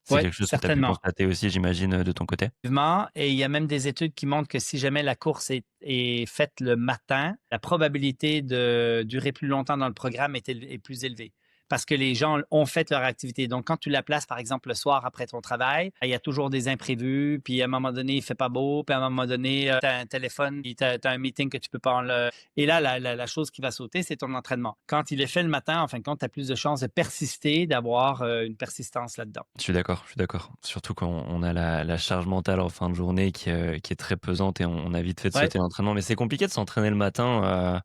C'est ouais, quelque chose que tu as pu certainement. constater aussi, j'imagine, de ton côté? Effectivement, et il y a même des études qui montrent que si jamais la course est faite le matin, la probabilité de durer plus longtemps dans le programme est plus élevée. Parce que les gens ont fait leur activité. Donc, quand tu la places, par exemple, le soir après ton travail, il y a toujours des imprévus, puis à un moment donné, il fait pas beau, puis à un moment donné, tu as un téléphone, puis tu as un meeting que tu peux pas Et là, la chose qui va sauter, c'est ton entraînement. Quand il est fait le matin, en fin de compte, tu as plus de chances de persister, d'avoir une persistance là-dedans. Je suis d'accord, je suis d'accord. Surtout quand on a la charge mentale en fin de journée qui est très pesante et on a vite fait de Ouais, sauter l'entraînement. Mais c'est compliqué de s'entraîner le matin,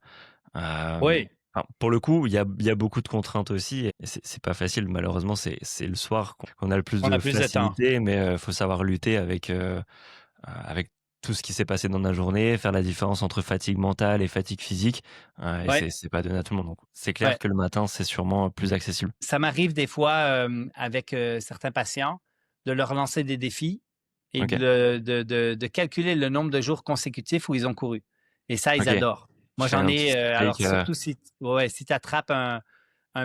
oui, enfin, pour le coup, il y a beaucoup de contraintes aussi et c'est pas facile. Malheureusement, c'est le soir qu'on a le plus on de a plus de temps. facilité, mais faut savoir lutter avec tout ce qui s'est passé dans la journée, faire la différence entre fatigue mentale et fatigue physique, et Ouais, c'est pas donné à tout le monde. Donc c'est clair ouais. que le matin, c'est sûrement plus accessible. Ça m'arrive des fois, avec, certains patients, de leur lancer des défis et OK, de calculer le nombre de jours consécutifs où ils ont couru et ça, ils OK. adorent. Je Moi, fais j'en un petit ai, alors steak, surtout si ouais, si tu attrapes un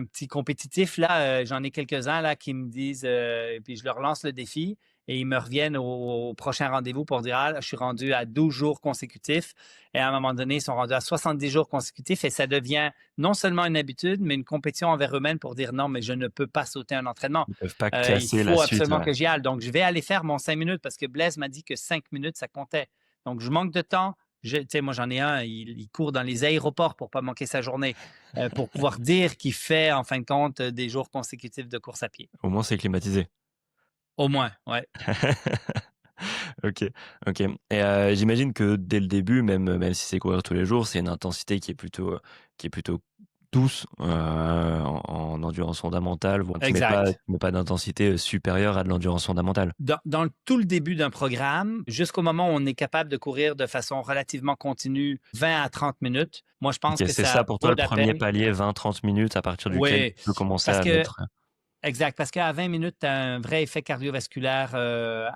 petit compétitif là, j'en ai quelques-uns là qui me disent, et puis je leur lance le défi et ils me reviennent au prochain rendez-vous pour dire: «Ah là, je suis rendu à 12 jours consécutifs» et à un moment donné, ils sont rendus à 70 jours consécutifs et ça devient non seulement une habitude, mais une compétition envers eux-mêmes pour dire: «Non, mais je ne peux pas sauter un entraînement. ils peuvent pas Il casser la faut suite, absolument ouais. que j'y aille. Donc je vais aller faire mon 5 minutes parce que Blaise m'a dit que 5 minutes, ça comptait. Donc je manque de temps». Tu sais, moi, j'en ai un, il court dans les aéroports pour pas manquer sa journée, pour pouvoir dire qu'il fait, en fin de compte, des jours consécutifs de course à pied. Au moins, c'est climatisé. Au moins, ouais. OK, OK et j'imagine que dès le début, même si c'est courir tous les jours, c'est une intensité qui est plutôt douce, en endurance fondamentale. Bon, Exact. tu mets pas d'intensité, supérieure à de l'endurance fondamentale. Dans tout le début d'un programme, jusqu'au moment où on est capable de courir de façon relativement continue 20 à 30 minutes, moi, je pense OK, que c'est ça ça pour toi vaut le la premier peine. palier 20-30 minutes à partir duquel Oui, tu peux commencer parce à que mettre, exact, parce qu'à 20 minutes, tu as un vrai effet cardiovasculaire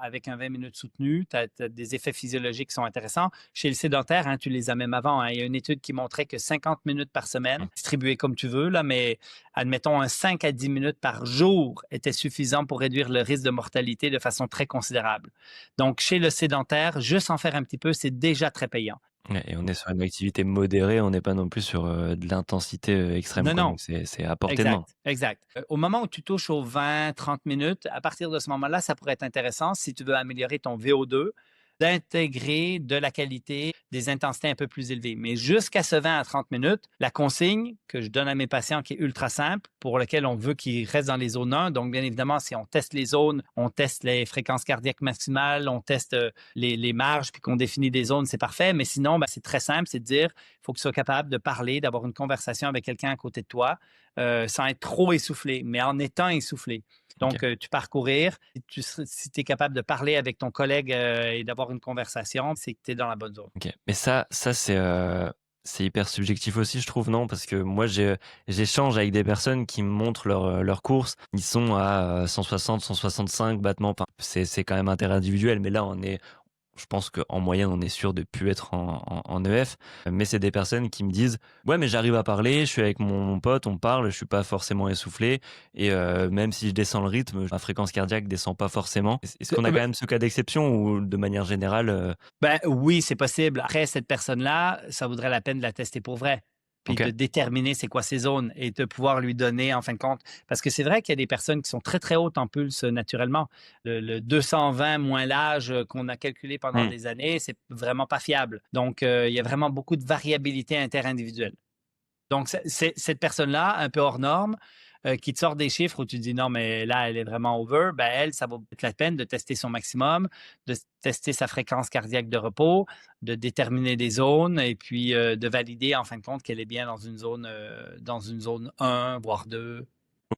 avec un 20 minutes soutenu. Tu as des effets physiologiques qui sont intéressants. Chez le sédentaire, hein, tu les as même avant. Hein. Il y a une étude qui montrait que 50 minutes par semaine, distribuées comme tu veux, là, mais admettons un 5 à 10 minutes par jour était suffisant pour réduire le risque de mortalité de façon très considérable. Donc, chez le sédentaire, juste en faire un petit peu, c'est déjà très payant. ouais et on est sur une activité modérée, on n'est pas non plus sur, de l'intensité, extrême Non, quoi, non. donc c'est à portée de main. Exact, exact. Au moment où tu touches aux 20-30 minutes, à partir de ce moment-là, ça pourrait être intéressant, si tu veux améliorer ton VO2, d'intégrer de la qualité, des intensités un peu plus élevées. Mais jusqu'à ce 20 à 30 minutes, la consigne que je donne à mes patients qui est ultra simple, pour laquelle on veut qu'ils restent dans les zones 1. Donc, bien évidemment, si on teste les zones, on teste les fréquences cardiaques maximales, on teste les marges, puis qu'on définit des zones, c'est parfait. Mais sinon, ben, c'est très simple, c'est de dire, il faut que tu sois capable de parler, d'avoir une conversation avec quelqu'un à côté de toi, sans être trop essoufflé, mais en étant essoufflé. OK, Donc, tu pars courir. Si tu es capable de parler avec ton collègue et d'avoir une conversation, c'est que tu es dans la bonne zone. OK. Mais ça c'est hyper subjectif aussi, je trouve, non? Parce que moi, j'échange avec des personnes qui me montrent leurs courses. Ils sont à 160, 165 battements. Enfin, c'est quand même interindividuel, mais là, je pense qu'en moyenne, on est sûr de plus être en EF. Mais c'est des personnes qui me disent: «Ouais, mais j'arrive à parler, je suis avec mon pote, on parle, je suis pas forcément essoufflé et même si je descends le rythme, ma fréquence cardiaque descend pas forcément». Est-ce qu'on a quand même ce cas d'exception ou de manière générale, Ben oui, c'est possible. Après, cette personne-là, ça vaudrait la peine de la tester pour vrai, puis de OK. déterminer c'est quoi ses zones et de pouvoir lui donner en fin de compte. Parce que c'est vrai qu'il y a des personnes qui sont très, très hautes en pulse naturellement. Le 220 moins l'âge qu'on a calculé pendant Mmh. des années, c'est vraiment pas fiable. Donc, il y a vraiment beaucoup de variabilité interindividuelle. Donc, c'est cette personne-là, un peu hors norme, qui te sort des chiffres où tu te dis: «Non, mais là, elle est vraiment over», ben, elle, ça vaut peut-être la peine de tester son maximum, de tester sa fréquence cardiaque de repos, de déterminer des zones et puis, de valider en fin de compte qu'elle est bien dans une zone 1 voire 2.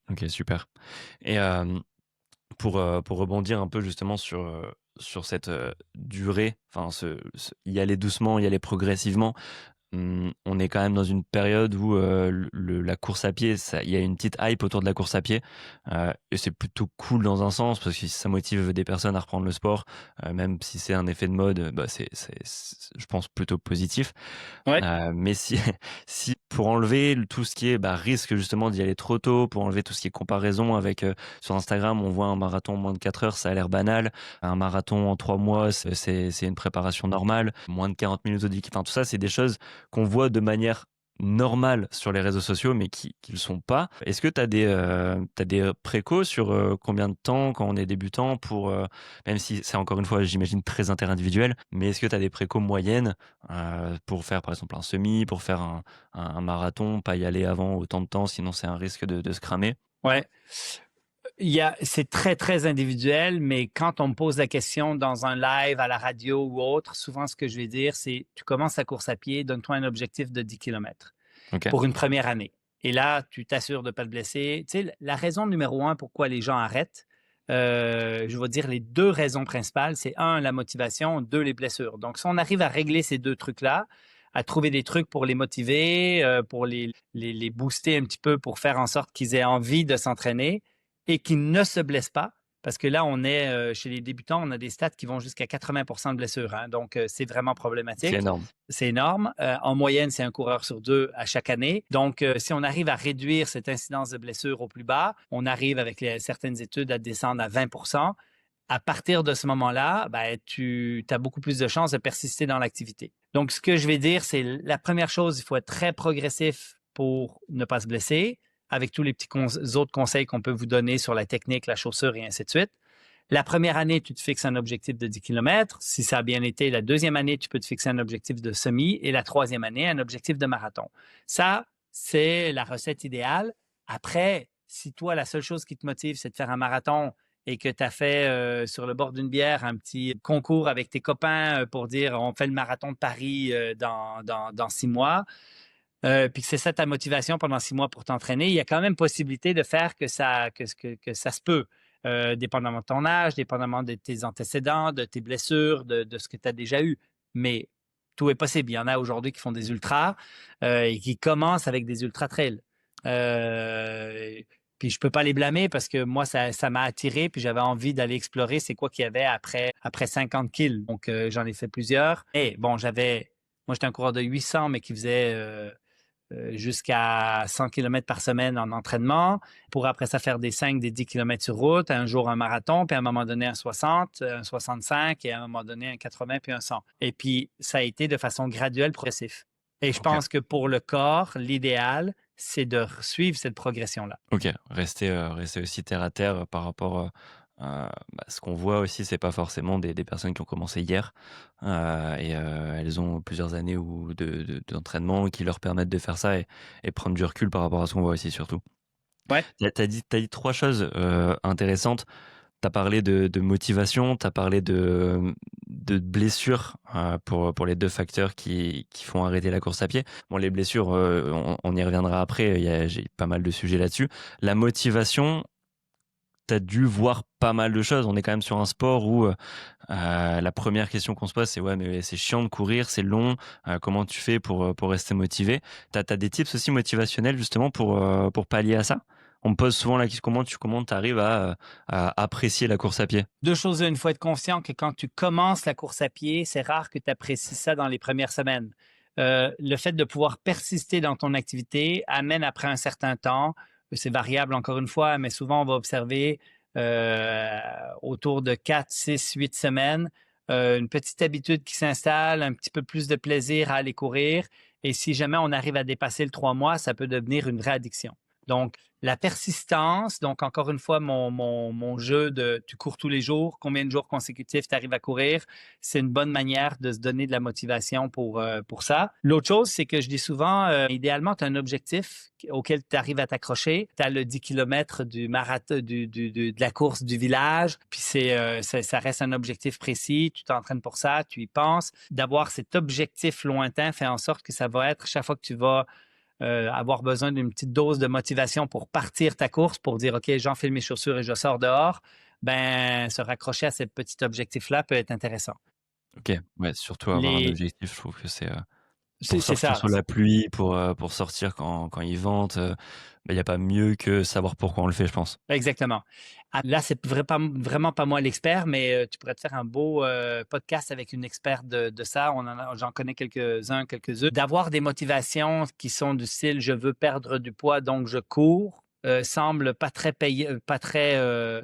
OK, super et pour rebondir un peu justement sur cette, durée, enfin y aller doucement, y aller progressivement. On est quand même dans une période où, la course à pied, ça il y a une petite hype autour de la course à pied, et c'est plutôt cool dans un sens parce que ça motive des personnes à reprendre le sport, même si c'est un effet de mode, bah, c'est je pense plutôt positif. Ouais. Mais si si pour enlever tout ce qui est, bah, risque justement d'y aller trop tôt, pour enlever tout ce qui est comparaison avec, sur Instagram, on voit un marathon en moins de 4 heures, ça a l'air banal. Un marathon en 3 mois, c'est une préparation normale. Moins de 40 minutes au 10 enfin tout ça, c'est des choses qu'on voit de manière normale sur les réseaux sociaux, mais qui le sont pas. Est-ce que tu des précaux sur, combien de temps quand on est débutant pour, même si c'est encore une fois, j'imagine très interindividuel, mais est-ce que tu as des précaux moyennes, pour faire par exemple un semi, pour faire un marathon, pas y aller avant autant de temps, sinon c'est un risque de se cramer? Ouais. C'est très, très individuel, mais quand on me pose la question dans un live, à la radio ou autre, souvent ce que je vais dire, c'est: «Tu commences ta course à pied, donne-toi un objectif de 10 kilomètres OK. pour une première année et là, tu t'assures de ne pas te blesser». Tu sais, la raison numéro un pourquoi les gens arrêtent, je vais dire les 2 raisons principales, c'est un la motivation, 2 les blessures. Donc si on arrive à régler ces 2 trucs-là, à trouver des trucs pour les motiver, pour les booster un petit peu pour faire en sorte qu'ils aient envie de s'entraîner et qu'ils ne se blessent pas, parce que là, on est, chez les débutants, on a des stats qui vont jusqu'à 80 de blessures, hein, donc c'est vraiment C'est problématique. énorme. C'est énorme. En moyenne, c'est un coureur sur 2 à chaque année. Donc, si on arrive à réduire cette incidence de blessures au plus bas, on arrive avec certaines études à descendre à 20. À partir de ce moment-là, ben, tu as beaucoup plus de chances de persister dans l'activité. Donc, ce que je vais dire, c'est la première chose, il faut être très progressif pour ne pas se blesser, avec tous les petits autres conseils qu'on peut vous donner sur la technique, la chaussure et ainsi de suite. La première année, tu te fixes un objectif de 10 kilomètres. Si ça a bien été, la deuxième année, tu peux te fixer un objectif de semi et la troisième année, un objectif de marathon. Ça, c'est la recette idéale. Après, si toi, la seule chose qui te motive, c'est de faire un marathon et que tu as fait sur le bord d'une bière un petit concours avec tes copains pour dire on fait le marathon de Paris dans 6 mois, puis que c'est ça ta motivation pendant 6 mois pour t'entraîner, il y a quand même possibilité de faire que ça se peut, dépendamment de ton âge, dépendamment de tes antécédents, de tes blessures, de ce que tu as déjà eu. Mais tout est possible. Il y en a aujourd'hui qui font des ultras et qui commencent avec des ultra trails. Euh, Puis je peux pas les blâmer parce que moi, ça m'a attiré, puis j'avais envie d'aller explorer c'est quoi qu'il y avait après 50 kills. Donc, j'en ai fait plusieurs. Et bon, moi, j'étais un coureur de 800, mais qui faisait jusqu'à 100 kilomètres par semaine en entraînement, pour après ça faire des 5, des 10 kilomètres sur route, un jour un marathon, puis à un moment donné un 60, un 65 et à un moment donné un 80 puis un 100. Et puis ça a été de façon graduelle, progressif. Et je OK. pense que pour le corps, l'idéal, c'est de suivre cette progression-là. OK, rester aussi terre à terre, par rapport, bah, ce qu'on voit aussi, c'est pas forcément des personnes qui ont commencé hier, et elles ont plusieurs années ou d'entraînement qui leur permettent de faire ça et prendre du recul par rapport à ce qu'on voit aussi surtout. Ouais. Tu as dit 3 choses, intéressantes. Tu as parlé de motivation, tu as parlé de blessures, pour les 2 facteurs qui font arrêter la course à pied. Bon, les blessures, on y reviendra après, j'ai pas mal de sujets là-dessus. La motivation, tu as dû voir pas mal de choses. On est quand même sur un sport où la première question qu'on se pose, c'est ouais, mais c'est chiant de courir, c'est long. Comment tu fais pour rester motivé? T'as as des tips aussi motivationnels justement pour pallier à ça? On me pose souvent la question comment tu arrives à apprécier la course à pied? Deux choses, une fois être conscient que quand tu commences la course à pied, c'est rare que tu apprécies ça dans les premières semaines. Le fait de pouvoir persister dans ton activité amène après un certain temps, c'est variable encore une fois, mais souvent on va observer autour de 4, 6, 8 semaines, une petite habitude qui s'installe, un petit peu plus de plaisir à aller courir. Et si jamais on arrive à dépasser le 3 mois, ça peut devenir une vraie addiction. Donc, la persistance, donc encore une fois, mon jeu de tu cours tous les jours, combien de jours consécutifs tu arrives à courir, c'est une bonne manière de se donner de la motivation pour ça. L'autre chose, c'est que je dis souvent, idéalement, tu as un objectif auquel tu arrives à t'accrocher. Tu as le 10 km du marathon, de la course du village, puis ça reste un objectif précis, tu t'entraînes pour ça, tu y penses. D'avoir cet objectif lointain fait en sorte que ça va être, chaque fois que tu vas avoir besoin d'une petite dose de motivation pour partir ta course, pour dire, OK, j'enfile mes chaussures et je sors dehors, ben, se raccrocher à ce petit objectif-là peut être intéressant. OK, ouais, surtout avoir un Les... objectif, je trouve que c'est, C'est pour c'est sortir ça. sous la pluie, pour sortir quand il vente, bah, il y a pas mieux que savoir pourquoi on le fait, je pense. Exactement. Ah, là, c'est vraiment pas moi l'expert, mais tu pourrais te faire un beau podcast avec une experte de ça. J'en connais quelques-uns, quelques-unes. D'avoir des motivations qui sont du style je veux perdre du poids, donc je cours, semble pas très payé, pas très. Euh,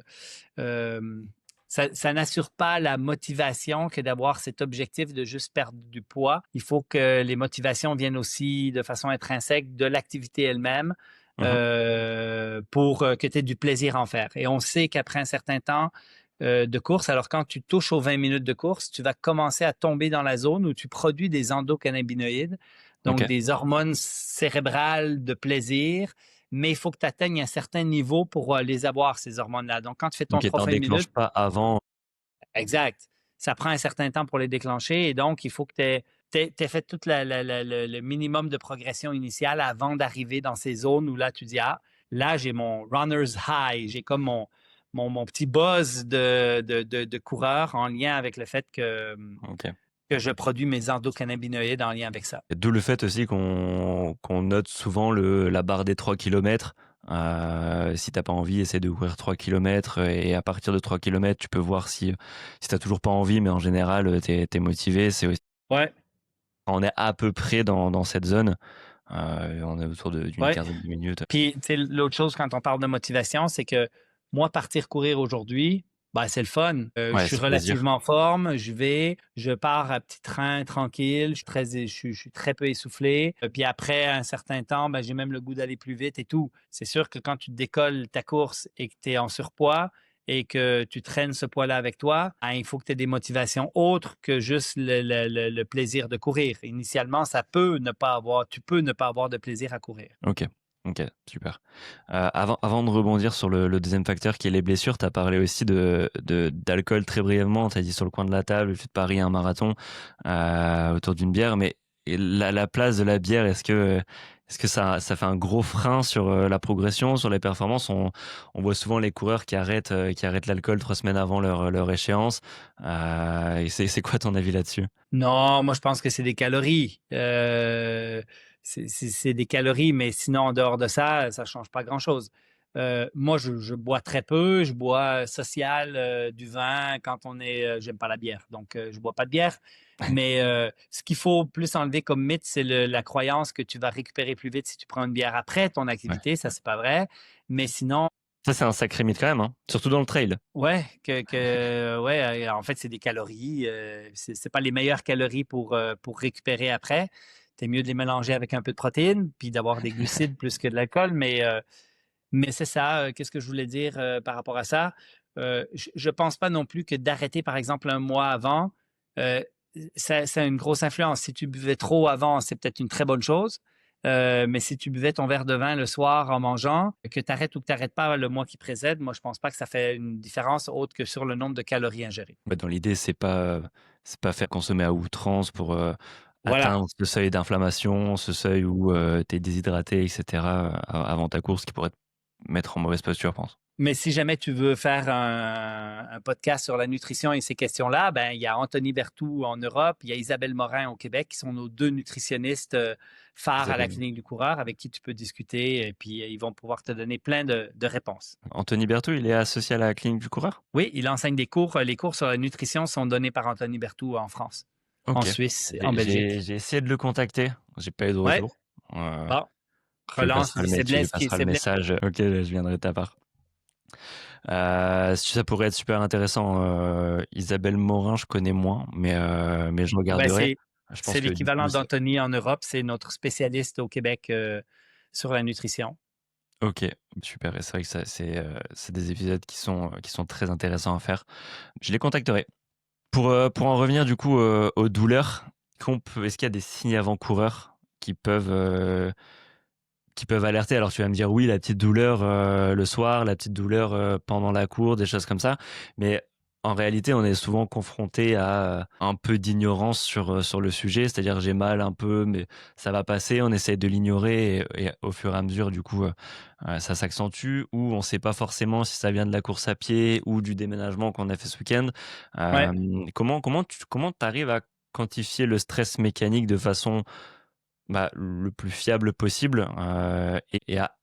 ça n'assure pas la motivation que d'avoir cet objectif de juste perdre du poids. Il faut que les motivations viennent aussi de façon intrinsèque de l'activité elle-même Mmh. pour que tu aies du plaisir à en faire. Et on sait qu'après un certain temps de course, alors quand tu touches aux 20 minutes de course, tu vas commencer à tomber dans la zone où tu produis des endocannabinoïdes, donc OK. des hormones cérébrales de plaisir, mais il faut que tu atteignes un certain niveau pour les avoir, ces hormones-là. Donc, quand tu fais ton OK, tu 3 déclenches minutes, pas avant. exact, ça prend un certain temps pour les déclencher et donc il faut que tu aies fait tout le minimum de progression initiale avant d'arriver dans ces zones où là, tu dis, ah, là, j'ai mon runner's high, j'ai comme mon petit buzz de coureur en lien avec le fait OK. que je produis mes endocannabinoïdes en lien avec ça. D'où le fait aussi qu'on note souvent la barre des 3 kilomètres. Si t'as pas envie, essaie de courir 3 kilomètres et à partir de 3 kilomètres, tu peux voir si t'as toujours pas envie, mais en général, tu es motivé. C'est aussi Ouais, quand on est à peu près dans cette zone, on est autour d'une ouais. quinzaine de minutes. Puis, tu sais, l'autre chose quand on parle de motivation, c'est que moi, partir courir aujourd'hui, ben, c'est le fun. Je Ouais, suis c'est plaisir. relativement en forme, je pars à petit train tranquille, je suis très peu essoufflé. Puis après un certain temps, ben, j'ai même le goût d'aller plus vite et tout. C'est sûr que quand tu décolles ta course et que tu es en surpoids et que tu traînes ce poids-là avec toi, ben, il faut que tu aies des motivations autres que juste le plaisir de courir. Initialement, tu peux ne pas avoir de plaisir à courir. OK. OK, super. Avant de rebondir sur le 2e facteur qui est les blessures, tu as parlé aussi d'alcool très brièvement. Tu as dit sur le coin de la table, tu te paries un marathon, autour d'une bière, mais et la place de la bière, est-ce que ça fait un gros frein sur, la progression, sur les performances? On voit souvent les coureurs qui arrêtent l'alcool 3 semaines avant leur échéance. Et c'est quoi ton avis là-dessus? Non, moi je pense que c'est des calories. C'est des calories, mais sinon, en dehors de ça, ça change pas grand-chose. Moi, je bois très peu. Je bois social du vin quand on est. J'aime pas la bière, donc je bois pas de bière. Mais ce qu'il faut plus enlever comme mythe, c'est la croyance que tu vas récupérer plus vite si tu prends une bière après ton Ouais. activité. Ça, c'est pas vrai. Mais sinon, Ça, c'est un sacré mythe quand même, hein, surtout dans le trail. ouais, ouais, en fait, c'est des calories. C'est pas les meilleures calories pour récupérer après. C'est mieux de les mélanger avec un peu de protéines, puis d'avoir des glucides plus que de l'alcool. Mais c'est ça. Qu'est-ce que je voulais dire par rapport à ça? Je pense pas non plus que d'arrêter, par exemple, un mois avant, euh, ça a une grosse influence. Si tu buvais trop avant, c'est peut-être une très bonne chose. Mais si tu buvais ton verre de vin le soir en mangeant, que tu arrêtes ou que tu n'arrêtes pas le mois qui précède, moi, je pense pas que ça fait une différence autre que sur le nombre de calories ingérées. Bah, dans l'idée, c'est pas faire consommer à outrance pour, Voilà. atteindre ce seuil d'inflammation, ce seuil où, tu es déshydraté et cetera, avant ta course qui pourrait te mettre en mauvaise posture, je pense. Mais si jamais tu veux faire un podcast sur la nutrition et ces questions-là, ben, il y a Anthony Berthoud en Europe, il y a Isabelle Morin au Québec, qui sont nos deux nutritionnistes phares à la Isabelle. Clinique du Coureur, avec qui tu peux discuter et puis ils vont pouvoir te donner plein de réponses. Anthony Berthoud, il est associé à la clinique du coureur? Oui, il enseigne des cours. Les cours sur la nutrition sont donnés par Anthony Berthoud en France, en Ok. Suisse, en J'ai Belgique. j'ai essayé de le contacter. J'ai pas eu de Ouais, retour. Euh, bon, relance, dis c'est tu lui Blaise qui passeras le c'est Blaise. message. Ok, je viendrai de ta part. Ça pourrait être super intéressant. Isabelle Morin, je connais moins, mais je Ben, regarderai. Je pense c'est que du coup, l'équivalent d'Anthony en Europe, c'est notre spécialiste au Québec sur la nutrition. ok, super. Et c'est vrai que c'est des épisodes qui sont très intéressants à faire. Je les contacterai. Pour en revenir du coup aux douleurs, est-ce qu'il y a des signes avant-coureurs qui peuvent alerter? Alors tu vas me dire oui, la petite douleur le soir, la petite douleur pendant la cour, des choses comme ça. Mais en réalité, on est souvent confronté à un peu d'ignorance sur le sujet. C'est-à-dire j'ai mal un peu, mais ça va passer. On essaie de l'ignorer et au fur et à mesure, du coup, ça s'accentue. Ou on ne sait pas forcément si ça vient de la course à pied ou du déménagement qu'on a fait ce week-end. Ouais. Comment tu arrives à quantifier le stress mécanique de façon le plus fiable possible et à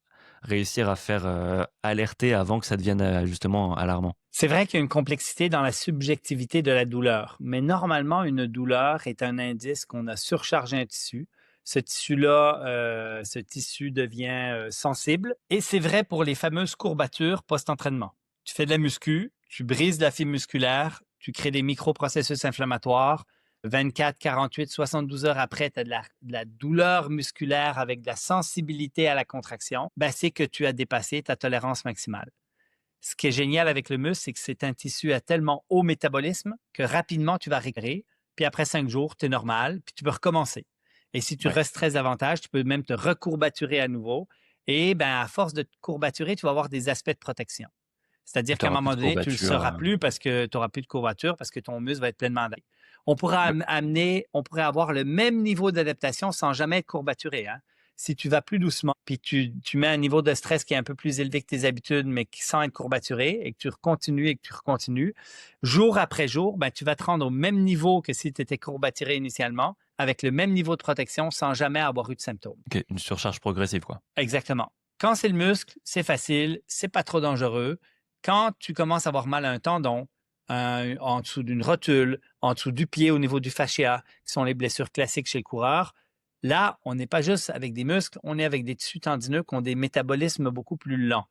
réussir à faire alerter avant que ça devienne justement alarmant. C'est vrai qu'il y a une complexité dans la subjectivité de la douleur, mais normalement, une douleur est un indice qu'on a surchargé un tissu. Ce tissu-là, ce tissu devient sensible. Et c'est vrai pour les fameuses courbatures post-entraînement. Tu fais de la muscu, tu brises la fibre musculaire, tu crées des microprocessus inflammatoires. 24, 48, 72 heures après, tu as de la douleur musculaire avec de la sensibilité à la contraction. Ben, c'est que tu as dépassé ta tolérance maximale. Ce qui est génial avec le muscle, c'est que c'est un tissu à tellement haut métabolisme que rapidement, tu vas récupérer. Puis après 5 jours, tu es normal, puis tu peux recommencer. Et si tu Ouais. restresses davantage, tu peux même te recourбaturer à nouveau. Et ben, à force de te courbaturer, tu vas avoir des aspects de protection. Et C'est-à-dire tu qu'à un auras plus moment de donné, tu ne le courbatures. sauras plus parce que tu n'auras plus de courbature, parce que ton muscle va être pleinement adapté. On pourrait on pourrait avoir le même niveau d'adaptation sans jamais être courbaturé. Hein? Si tu vas plus doucement, puis tu mets un niveau de stress qui est un peu plus élevé que tes habitudes, mais qui sans être courbaturé, et que tu continues et que tu recontinues, jour après jour, ben, tu vas te rendre au même niveau que si tu étais courbaturé initialement, avec le même niveau de protection sans jamais avoir eu de symptômes. Ok, une surcharge progressive, quoi. Exactement. Quand c'est le muscle, c'est facile, c'est pas trop dangereux. Quand tu commences à avoir mal à un tendon, en dessous d'une rotule, en dessous du pied au niveau du fascia, qui sont les blessures classiques chez le coureur, là, on n'est pas juste avec des muscles, on est avec des tissus tendineux qui ont des métabolismes beaucoup plus lents.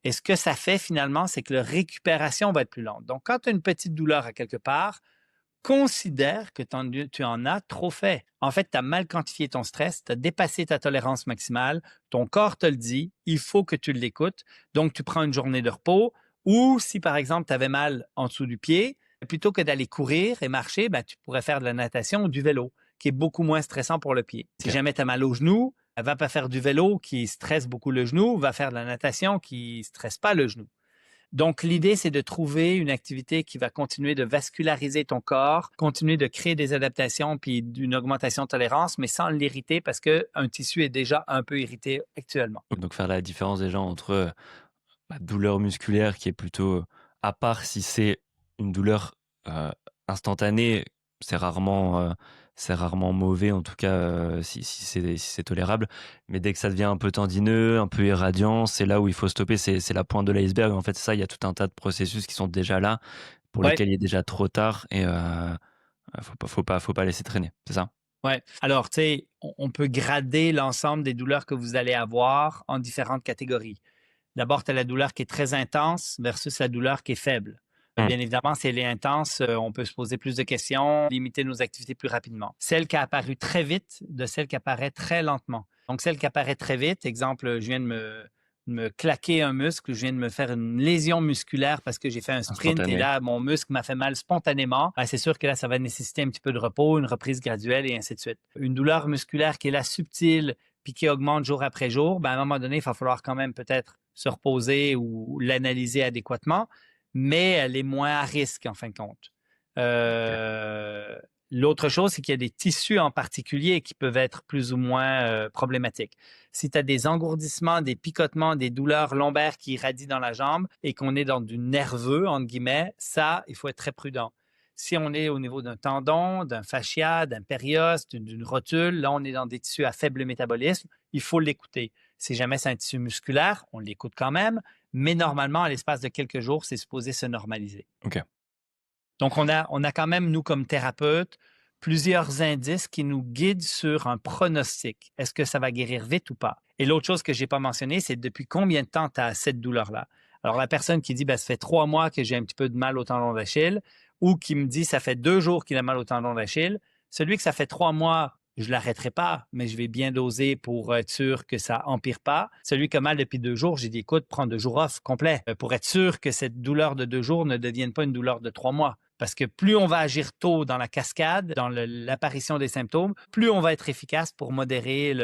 Et ce que ça fait finalement, c'est que la récupération va être plus lente. Donc, quand tu as une petite douleur à quelque part, considère que tu en as trop fait. En fait, tu as mal quantifié ton stress, tu as dépassé ta tolérance maximale, ton corps te le dit, il faut que tu l'écoutes. Donc, tu prends une journée de repos ou si, par exemple, tu avais mal en dessous du pied, plutôt que d'aller courir et marcher, ben, tu pourrais faire de la natation ou du vélo, qui est beaucoup moins stressant pour le pied. Si Ok. jamais tu as mal au genou, va pas faire du vélo qui stresse beaucoup le genou, va faire de la natation qui stresse pas le genou. Donc, l'idée, c'est de trouver une activité qui va continuer de vasculariser ton corps, continuer de créer des adaptations puis d'une augmentation de tolérance, mais sans l'irriter parce qu'un tissu est déjà un peu irrité actuellement. Donc faire la différence déjà entre la douleur musculaire qui est plutôt, à part si c'est une douleur instantanée, c'est rarement mauvais, en tout cas si c'est tolérable. Mais dès que ça devient un peu tendineux, un peu irradiant, c'est là où il faut stopper. C'est la pointe de l'iceberg. En fait, ça, il y a tout un tas de processus qui sont déjà là, pour Ouais, lesquels il est déjà trop tard et faut pas laisser traîner. C'est ça? ouais. Alors, tu sais, on peut grader l'ensemble des douleurs que vous allez avoir en différentes catégories. D'abord, tu as la douleur qui est très intense versus la douleur qui est faible. Mmh. Bien évidemment, si elle est intense, on peut se poser plus de questions, limiter nos activités plus rapidement. Celle qui a apparu très vite de celle qui apparaît très lentement. Donc, celle qui apparaît très vite, exemple, je viens de me claquer un muscle, je viens de me faire une lésion musculaire parce que j'ai fait un sprint et Instantané. là, mon muscle m'a fait mal spontanément. Ben, c'est sûr que là, ça va nécessiter un petit peu de repos, une reprise graduelle et ainsi de suite. Une douleur musculaire qui est là subtile puis qui augmente jour après jour, ben, à un moment donné, il va falloir quand même peut-être se reposer ou l'analyser adéquatement, mais elle est moins à risque en fin de compte. Ok. L'autre chose, c'est qu'il y a des tissus en particulier qui peuvent être plus ou moins problématiques. Si tu as des engourdissements, des picotements, des douleurs lombaires qui irradient dans la jambe et qu'on est dans du nerveux, entre guillemets, ça, il faut être très prudent. Si on est au niveau d'un tendon, d'un fascia, d'un périoste, d'une rotule, là, on est dans des tissus à faible métabolisme, il faut l'écouter. Si jamais c'est un tissu musculaire, on l'écoute quand même, mais normalement, à l'espace de quelques jours, c'est supposé se normaliser. OK. Donc, on a quand même, nous, comme thérapeutes, plusieurs indices qui nous guident sur un pronostic. Est-ce que ça va guérir vite ou pas? Et l'autre chose que je n'ai pas mentionné, c'est depuis combien de temps tu as cette douleur-là? Alors, la personne qui dit, ben, ça fait 3 mois que j'ai un petit peu de mal au tendon d'Achille, ou qui me dit, ça fait 2 jours qu'il a mal au tendon d'Achille, celui que ça fait 3 mois, je ne l'arrêterai pas, mais je vais bien doser pour être sûr que ça empire pas. Celui qui a mal depuis 2 jours, j'ai dit, écoute, prends 2 jours off complet pour être sûr que cette douleur de 2 jours ne devienne pas une douleur de 3 mois. Parce que plus on va agir tôt dans la cascade, dans l'apparition des symptômes, plus on va être efficace pour modérer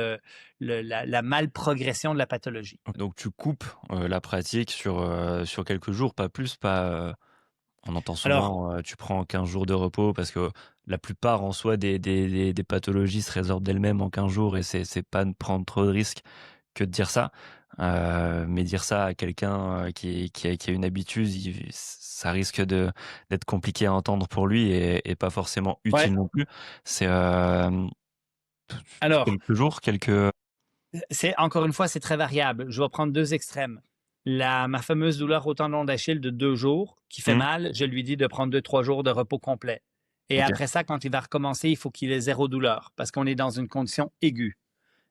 la malprogression de la pathologie. Donc tu coupes la pratique sur quelques jours, pas plus, pas. On entend Alors, souvent, tu prends 15 jours de repos parce que la plupart en soi des pathologies se résorbent d'elles-mêmes en 15 jours et c'est pas de prendre trop de risques que de dire ça. Mais dire ça à quelqu'un qui a une habitude, ça risque d'être compliqué à entendre pour lui et pas forcément ouais. utile non plus. C'est Alors, quelques jours, quelques. encore une fois, c'est très variable. Je vais prendre 2 extrêmes. Ma fameuse douleur au tendon d'Achille de 2 jours qui fait Mmh, mal, je lui dis de prendre 2-3 jours de repos complet. Et OK, après ça, quand il va recommencer, il faut qu'il ait 0 douleur parce qu'on est dans une condition aiguë.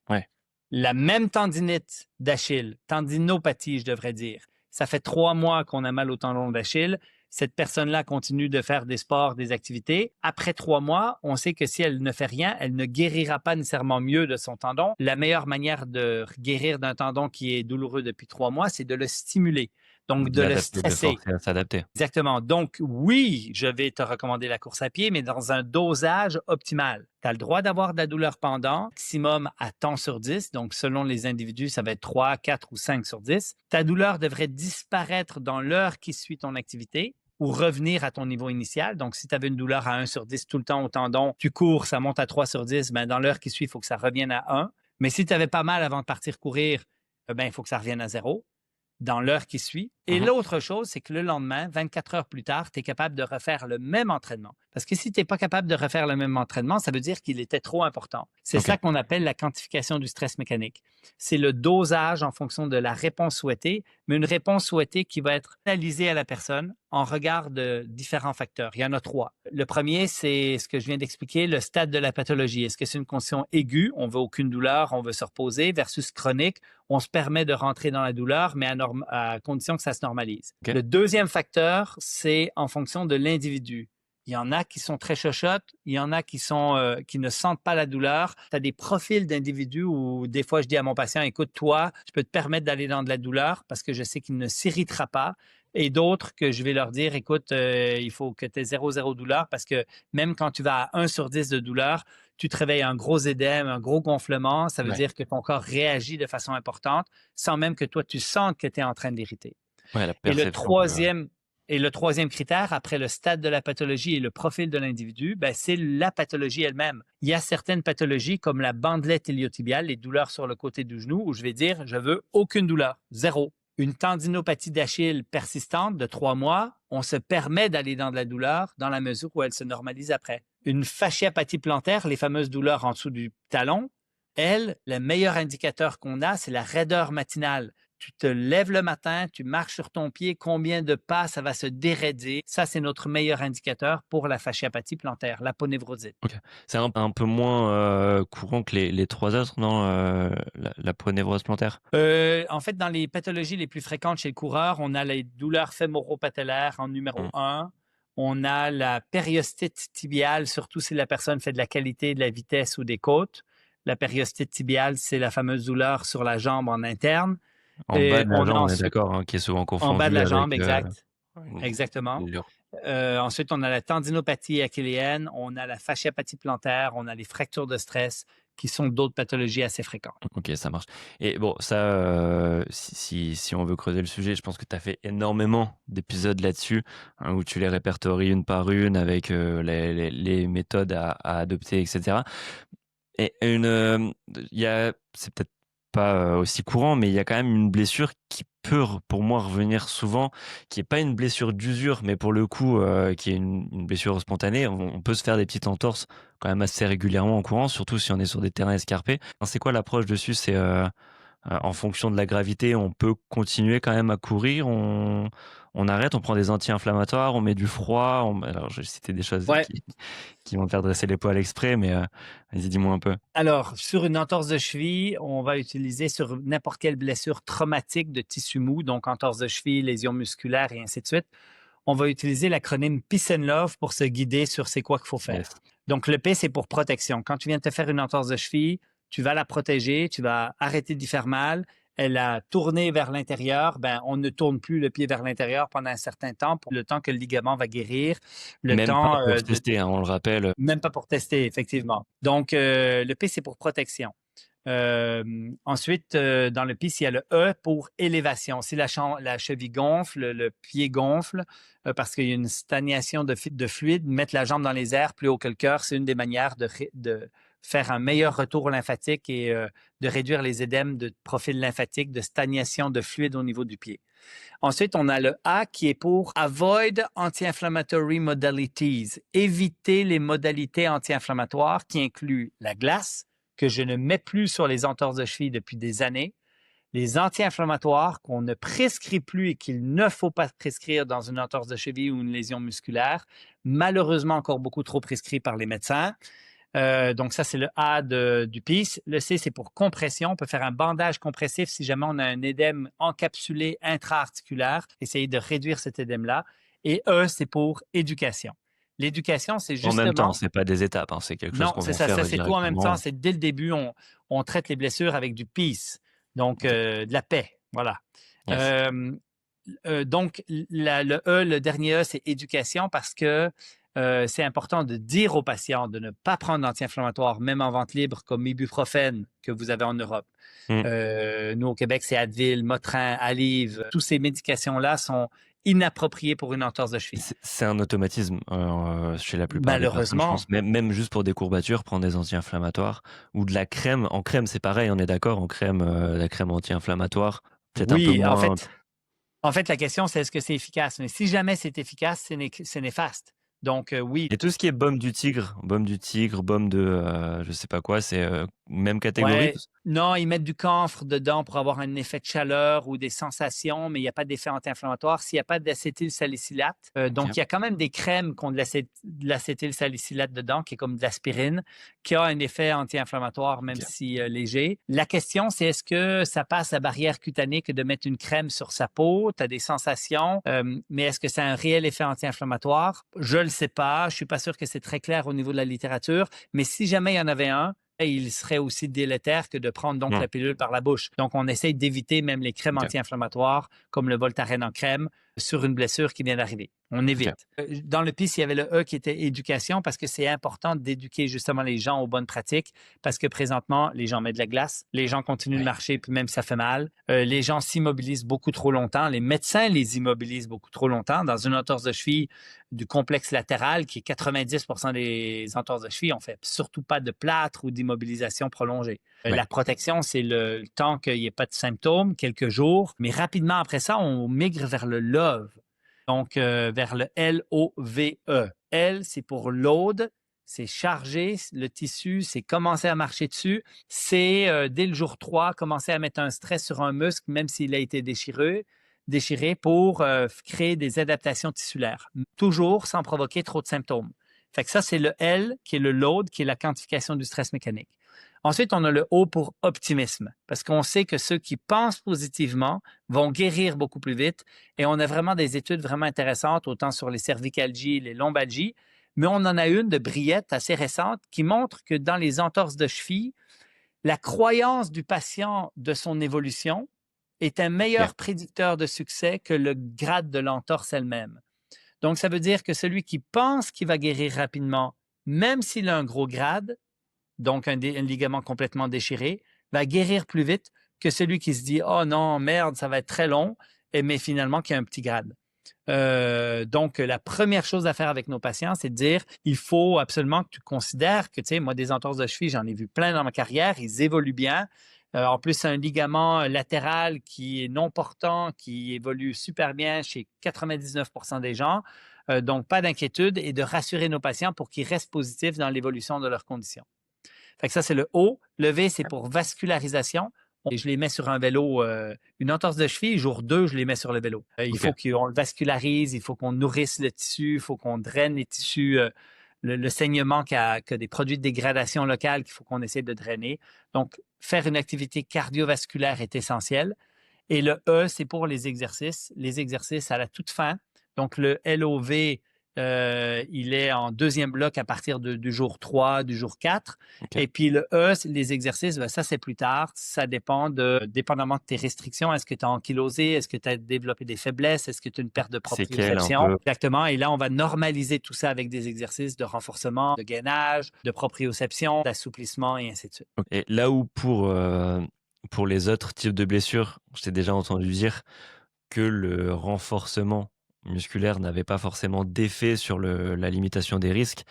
ouais, La même tendinite d'Achille, tendinopathie, je devrais dire. Ça fait 3 mois qu'on a mal au tendon d'Achille. Cette personne-là continue de faire des sports, des activités. Après 3 mois, on sait que si elle ne fait rien, elle ne guérira pas nécessairement mieux de son tendon. La meilleure manière de guérir d'un tendon qui est douloureux depuis 3 mois, c'est de le stimuler, donc de de le l'adapter, de le stresser. forcer à s'adapter. Exactement. Donc, oui, je vais te recommander la course à pied, mais dans un dosage optimal. Tu as le droit d'avoir de la douleur pendant, maximum à temps sur 10. Donc, selon les individus, ça va être 3, 4 ou 5 sur 10. Ta douleur devrait disparaître dans l'heure qui suit ton activité ou revenir à ton niveau initial. Donc, si tu avais une douleur à 1 sur 10 tout le temps au tendon, tu cours, ça monte à 3 sur 10, ben, dans l'heure qui suit, il faut que ça revienne à 1. Mais si tu avais pas mal avant de partir courir, ben, il faut que ça revienne à 0 dans l'heure qui suit. Et Mmh. l'autre chose, c'est que le lendemain, 24 heures plus tard, tu es capable de refaire le même entraînement. Parce que si tu n'es pas capable de refaire le même entraînement, ça veut dire qu'il était trop important. C'est OK. ça qu'on appelle la quantification du stress mécanique. C'est le dosage en fonction de la réponse souhaitée, mais une réponse souhaitée qui va être analysée à la personne en regard de différents facteurs. Il y en a 3. Le premier, c'est ce que je viens d'expliquer, le stade de la pathologie. Est-ce que c'est une condition aiguë, on veut aucune douleur, on veut se reposer, versus chronique, on se permet de rentrer dans la douleur, mais à condition que ça se normalise. OK. Le deuxième facteur, c'est en fonction de l'individu. Il y en a qui sont très chochottes, il y en a qui ne sentent pas la douleur. Tu as des profils d'individus où des fois je dis à mon patient, écoute, toi, je peux te permettre d'aller dans de la douleur parce que je sais qu'il ne s'irritera pas. Et d'autres que je vais leur dire, écoute, il faut que tu aies 0 douleur parce que même quand tu vas à 1 sur 10 de douleur, tu te réveilles un gros édème, un gros gonflement, ça veut Ouais. dire que ton corps réagit de façon importante sans même que toi, tu sentes que tu es en train de l'irriter. Ouais, la Et le perception que. troisième, et le troisième critère, après le stade de la pathologie et le profil de l'individu, ben, c'est la pathologie elle-même. Il y a certaines pathologies comme la bandelette iliotibiale, les douleurs sur le côté du genou, où je vais dire, je veux aucune douleur, 0. Une tendinopathie d'Achille persistante de 3 mois, on se permet d'aller dans de la douleur dans la mesure où elle se normalise après. Une fasciapathie plantaire, les fameuses douleurs en dessous du talon, elle, le meilleur indicateur qu'on a, c'est la raideur matinale. Tu te lèves le matin, tu marches sur ton pied, combien de pas ça va se déraider. Ça, c'est notre meilleur indicateur pour la fasciapathie plantaire, l'aponevrosite. OK. C'est un peu moins, courant que les 3 autres, non, la ponévrose plantaire? En fait, dans les pathologies les plus fréquentes chez le coureur, on a les douleurs fémoro-patellaires en numéro Mmh. 1. On a la périostite tibiale, surtout si la personne fait de la qualité, de la vitesse ou des côtes. La périostite tibiale, c'est la fameuse douleur sur la jambe en interne. En bas Et de la on a jambe, on est ensuite d'accord, hein, qui est souvent en bas de confondu la avec, jambe, exact. une Exactement. le Ensuite, on a la tendinopathie achilléenne, on a la fasciapathie plantaire, on a les fractures de stress qui sont d'autres pathologies assez fréquentes. Ok, ça marche. Et bon, ça, si on veut creuser le sujet, je pense que tu as fait énormément d'épisodes là-dessus, hein, où tu les répertories une par une avec les méthodes à adopter, etc. Et c'est peut-être pas aussi courant, mais il y a quand même une blessure qui peut, pour moi, revenir souvent, qui est pas une blessure d'usure, mais pour le coup, qui est une blessure spontanée. On peut se faire des petites entorses quand même assez régulièrement en courant, surtout si on est sur des terrains escarpés. C'est quoi l'approche dessus? C'est en fonction de la gravité, on peut continuer quand même à courir, on arrête, on prend des anti-inflammatoires, on met du froid. Alors, je vais citer des choses Ouais. qui vont me faire dresser les poils exprès, mais vas-y, dis-moi un peu. Alors, sur une entorse de cheville, on va utiliser sur n'importe quelle blessure traumatique de tissu mou, donc entorse de cheville, lésions musculaires et ainsi de suite, on va utiliser l'acronyme Peace and Love pour se guider sur c'est quoi qu'il faut faire. Yes. Donc, le P, c'est pour protection. Quand tu viens de te faire une entorse de cheville, tu vas la protéger, tu vas arrêter d'y faire mal. Elle a tourné vers l'intérieur, ben, on ne tourne plus le pied vers l'intérieur pendant un certain temps, pour le temps que le ligament va guérir, le Même pas temps pour de... tester, hein, on le rappelle. Même pas pour tester, effectivement. Donc, le P, c'est pour protection. Ensuite, dans le PIS, il y a le E pour élévation. Si la cheville gonfle, le pied gonfle, parce qu'il y a une stagnation de fluide, mettre la jambe dans les airs plus haut que le cœur, c'est une des manières de faire un meilleur retour lymphatique et de réduire les édèmes de profil lymphatique, de stagnation de fluide au niveau du pied. Ensuite, on a le A qui est pour Avoid Anti-Inflammatory Modalities, éviter les modalités anti-inflammatoires qui incluent la glace, que je ne mets plus sur les entorses de cheville depuis des années, les anti-inflammatoires qu'on ne prescrit plus et qu'il ne faut pas prescrire dans une entorse de cheville ou une lésion musculaire, malheureusement encore beaucoup trop prescrit par les médecins. Donc ça, c'est le A du PIS. Le C, c'est pour compression. On peut faire un bandage compressif si jamais on a un édème encapsulé intra-articulaire, essayer de réduire cet édème-là. Et E, c'est pour éducation. L'éducation, c'est En même temps, justement... c'est pas des étapes, hein, c'est quelque chose Non, qu'on c'est va ça, faire c'est tout en même temps. directement. C'est dès le début, on traite les blessures avec du peace, donc Ok. de la paix, voilà. Yes. Donc, le E, le dernier E, c'est éducation parce que c'est important de dire aux patients de ne pas prendre d'anti-inflammatoires, même en vente libre, comme ibuprofène que vous avez en Europe. Mm. Nous, au Québec, c'est Advil, Motrin, Aleve. Toutes ces médications-là sont inappropriées pour une entorse de cheville. C'est un automatisme chez la plupart des personnes, je Malheureusement, pense. Même juste pour des courbatures, prendre des anti-inflammatoires ou de la crème. En crème, c'est pareil, on est d'accord. En crème, la crème anti-inflammatoire, peut-être un peu oui, moins. en fait, la question, c'est est-ce que c'est efficace? Mais si jamais c'est efficace, c'est néfaste. Donc, oui, Et tout ce qui est baume du tigre, baume de, je sais pas quoi, c'est même catégorie. ouais. Non, ils mettent du camphre dedans pour avoir un effet de chaleur ou des sensations, mais il n'y a pas d'effet anti-inflammatoire s'il n'y a pas d'acétylsalicylate. Donc, Ok. il y a quand même des crèmes qui ont de l'acétylsalicylate dedans, qui est comme de l'aspirine, qui a un effet anti-inflammatoire, même Ok. si léger. La question, c'est est-ce que ça passe la barrière cutanée que de mettre une crème sur sa peau? Tu as des sensations, mais est-ce que ça a un réel effet anti-inflammatoire? Je ne le sais pas. Je ne suis pas sûr que c'est très clair au niveau de la littérature, mais si jamais il y en avait un, il serait aussi délétère que de prendre donc Hmm. la pilule par la bouche. Donc, on essaye d'éviter même les crèmes Ok. anti-inflammatoires comme le Voltaren en crème sur une blessure qui vient d'arriver. On Ok. évite. Dans le PIS, il y avait le E qui était éducation parce que c'est important d'éduquer justement les gens aux bonnes pratiques parce que présentement, les gens mettent de la glace, les gens continuent de Ouais. marcher puis même ça fait mal. Les gens s'immobilisent beaucoup trop longtemps. Les médecins les immobilisent beaucoup trop longtemps. Dans une entorse de cheville du complexe latéral, qui est 90% des entorses de cheville, on fait surtout pas de plâtre ou d'immobilisation prolongée. Ouais. La protection, c'est le temps qu'il n'y ait pas de symptômes, quelques jours, mais rapidement après ça, on migre vers le LOVE, donc vers le L-O-V-E. L, c'est pour load, c'est charger le tissu, c'est commencer à marcher dessus. C'est, dès le jour 3, commencer à mettre un stress sur un muscle, même s'il a été déchiré pour créer des adaptations tissulaires, toujours sans provoquer trop de symptômes. Fait que ça, c'est le L, qui est le load, qui est la quantification du stress mécanique. Ensuite, on a le O pour optimisme, parce qu'on sait que ceux qui pensent positivement vont guérir beaucoup plus vite. Et on a vraiment des études vraiment intéressantes, autant sur les cervicalgies, les lombalgies, mais on en a une de Briette assez récente qui montre que dans les entorses de cheville, la croyance du patient de son évolution est un Ok. meilleur prédicteur de succès que le grade de l'entorse elle-même. Donc, ça veut dire que celui qui pense qu'il va guérir rapidement, même s'il a un gros grade, donc un ligament complètement déchiré, va guérir plus vite que celui qui se dit « Oh non, merde, ça va être très long », mais finalement qui a un petit grade. Donc, la première chose à faire avec nos patients, c'est de dire, il faut absolument que tu considères que, tu sais, moi, des entorses de cheville, j'en ai vu plein dans ma carrière, ils évoluent bien. En plus, c'est un ligament latéral qui est non portant, qui évolue super bien chez 99% des gens. Donc, pas d'inquiétude et de rassurer nos patients pour qu'ils restent positifs dans l'évolution de leurs conditions. Fait que ça, c'est le O. Le V, c'est pour vascularisation. Et je les mets sur un vélo, une entorse de cheville, jour 2, je les mets sur le vélo. Il faut qu'on le vascularise, il faut qu'on nourrisse le tissu, il faut qu'on draine les tissus, le saignement qui a des produits de dégradation locale qu'il faut qu'on essaie de drainer. Donc, faire une activité cardiovasculaire est essentiel. Et le E, c'est pour les exercices à la toute fin. Donc, le LOV, il est en deuxième bloc à partir du jour 3, du jour 4. Et puis le E, les exercices, ben, ça, c'est plus tard. Ça dépend dépendamment de tes restrictions. Est-ce que tu as ankylosé? Est-ce que tu as développé des faiblesses? Est-ce que tu as une perte de proprioception? Exactement. Et là, on va normaliser tout ça avec des exercices de renforcement, de gainage, de proprioception, d'assouplissement et ainsi de suite. Et là où pour les autres types de blessures, je t'ai déjà entendu dire que le renforcement musculaire n'avait pas forcément d'effet sur la limitation des risques.